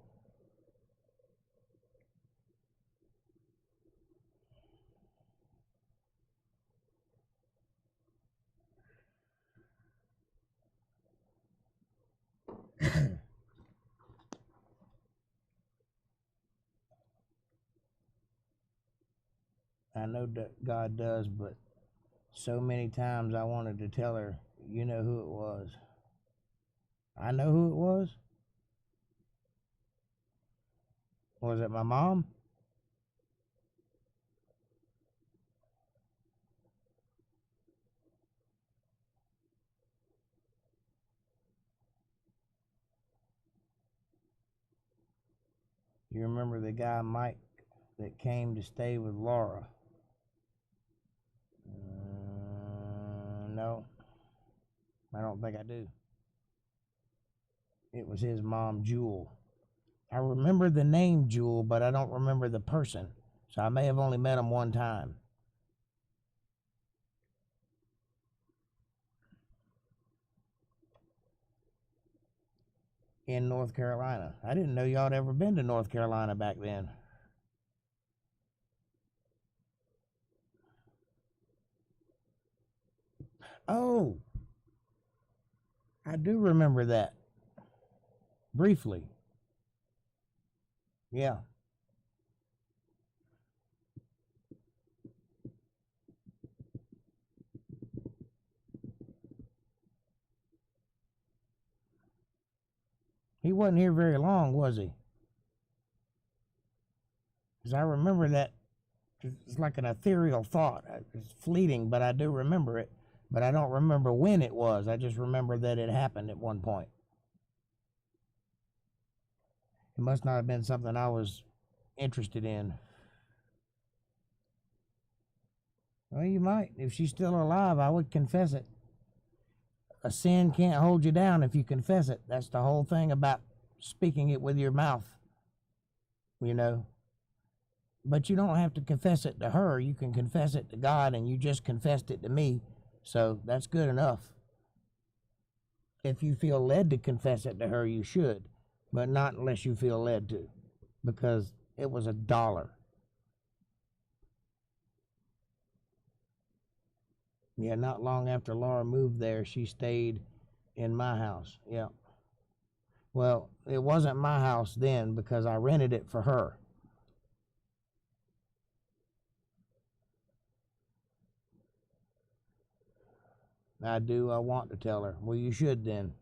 I know that God does, but so many times I wanted to tell her, you know who it was. I know who it was. Was it my mom? You remember the guy Mike that came to stay with Laura? No, I don't think I do. It was his mom, Jewel. I remember the name Jewel, but I don't remember the person. So I may have only met him one time. In North Carolina. I didn't know y'all had ever been to North Carolina back then. Oh, I do remember that. Briefly. Yeah. He wasn't here very long, was he? Because I remember that. It's like an ethereal thought. It's fleeting, but I do remember it. But I don't remember when it was. I just remember that it happened at one point. It must not have been something I was interested in. Well, you might. If she's still alive, I would confess it. A sin can't hold you down if you confess it. That's the whole thing about speaking it with your mouth, you know. But you don't have to confess it to her. You can confess it to God, and you just confessed it to me. So that's good enough. If you feel led to confess it to her, you should. But not unless you feel led to. Because it was $1. Yeah, not long after Laura moved there, she stayed in my house. Yeah. Well, it wasn't my house then because I rented it for her. I want to tell her. Well, you should then.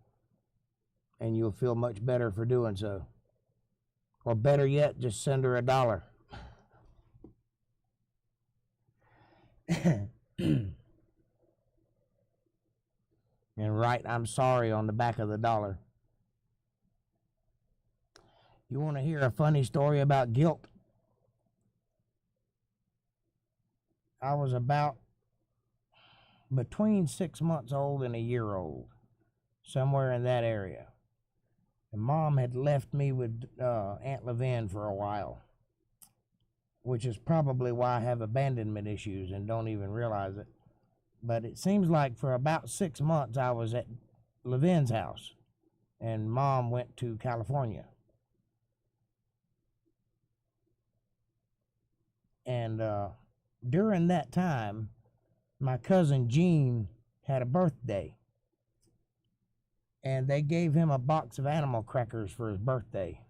And you'll feel much better for doing so. Or better yet, just send her $1. And write "I'm sorry" on the back of the dollar. You want to hear a funny story about guilt? I was about between 6 months old and a year old, somewhere in that area. And Mom had left me with Aunt Levin for a while, which is probably why I have abandonment issues and don't even realize it. But it seems like for about 6 months I was at Levin's house, and Mom went to California. And during that time, my cousin Gene had a birthday. And they gave him a box of animal crackers for his birthday.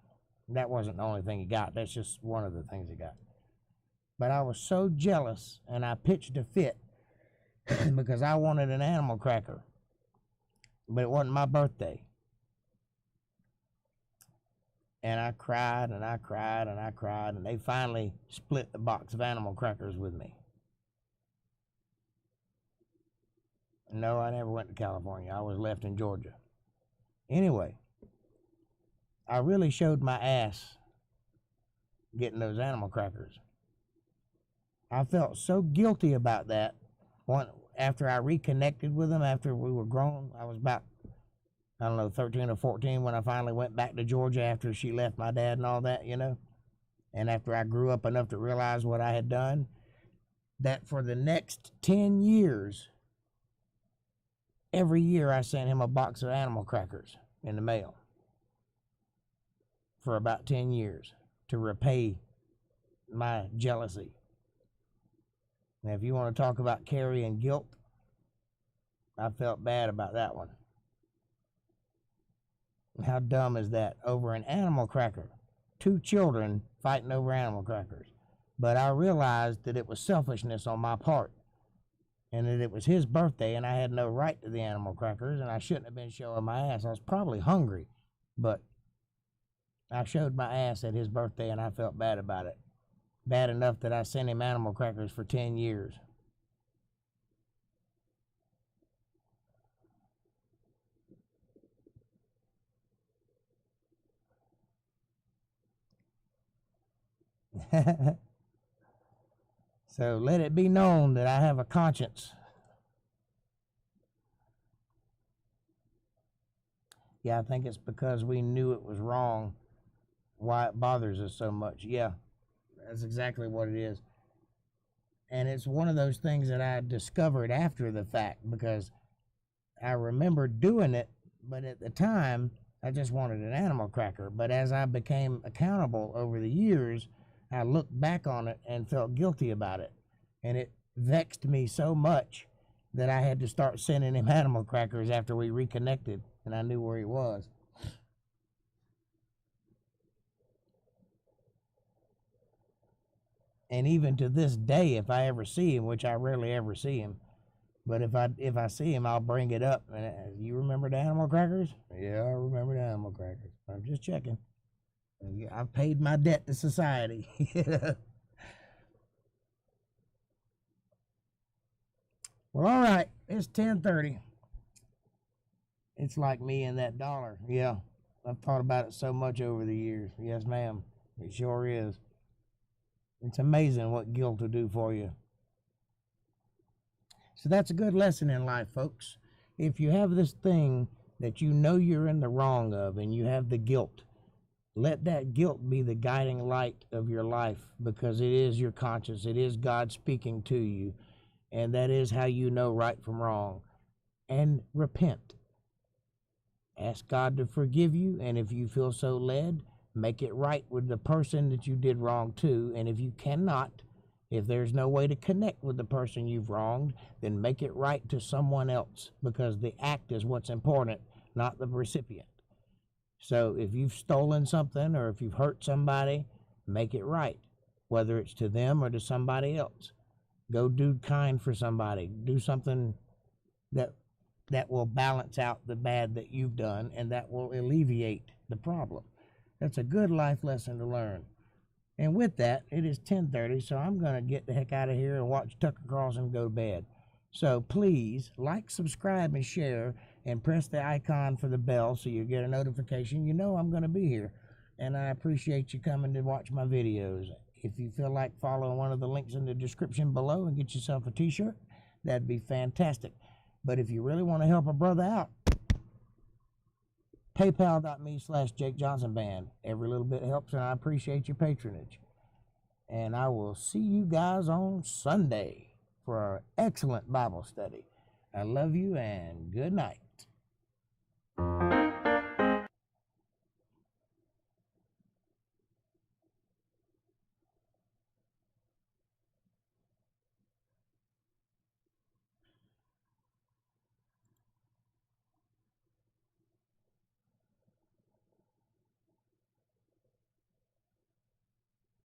That wasn't the only thing he got. That's just one of the things he got. But I was so jealous, and I pitched a fit because I wanted an animal cracker. But it wasn't my birthday. And I cried, and I cried, and I cried, and they finally split the box of animal crackers with me. No, I never went to California. I was left in Georgia. Anyway, I really showed my ass getting those animal crackers. I felt so guilty about that. After I reconnected with them, after we were grown, I was about, 13 or 14 when I finally went back to Georgia after she left my dad and all that, you know. And after I grew up enough to realize what I had done, that for the next 10 years, every year I sent him a box of animal crackers in the mail for about 10 years to repay my jealousy. Now, if you want to talk about carrying guilt, I felt bad about that one. How dumb is that? Over an animal cracker. 2 children fighting over animal crackers. But I realized that it was selfishness on my part. And that it was his birthday, and I had no right to the animal crackers, and I shouldn't have been showing my ass. I was probably hungry, but I showed my ass at his birthday, and I felt bad about it. Bad enough that I sent him animal crackers for 10 years. So let it be known that I have a conscience. Yeah, I think it's because we knew it was wrong why it bothers us so much. Yeah, that's exactly what it is. And it's one of those things that I discovered after the fact because I remember doing it, but at the time, I just wanted an animal cracker. But as I became accountable over the years, I looked back on it and felt guilty about it. And it vexed me so much that I had to start sending him animal crackers after we reconnected and I knew where he was. And even to this day, if I ever see him, which I rarely ever see him, but if I see him, I'll bring it up. And you remember the animal crackers? Yeah, I remember the animal crackers. I'm just checking. I've paid my debt to society. Well, all right. It's 10:30. It's like me and that dollar. Yeah, I've thought about it so much over the years. Yes, ma'am. It sure is. It's amazing what guilt will do for you. So that's a good lesson in life, folks. If you have this thing that you know you're in the wrong of and you have the guilt, let that guilt be the guiding light of your life, because it is your conscience. It is God speaking to you, and that is how you know right from wrong. And repent. Ask God to forgive you, and if you feel so led, make it right with the person that you did wrong to. And if you cannot, if there's no way to connect with the person you've wronged, then make it right to someone else, because the act is what's important, not the recipient. So if you've stolen something or if you've hurt somebody, make it right, whether it's to them or to somebody else. Go do kind for somebody. Do something that will balance out the bad that you've done, and that will alleviate the problem. That's a good life lesson to learn. And with that, it is 10:30, so I'm going to get the heck out of here and watch Tucker Carlson go to bed. So please like, subscribe, and share, and press the icon for the bell so you get a notification. You know I'm going to be here, and I appreciate you coming to watch my videos. If you feel like following one of the links in the description below and get yourself a t-shirt, that'd be fantastic. But if you really want to help a brother out, paypal.me/JakeJohnsonBand. Every little bit helps, and I appreciate your patronage. And I will see you guys on Sunday for our excellent Bible study. I love you, and good night.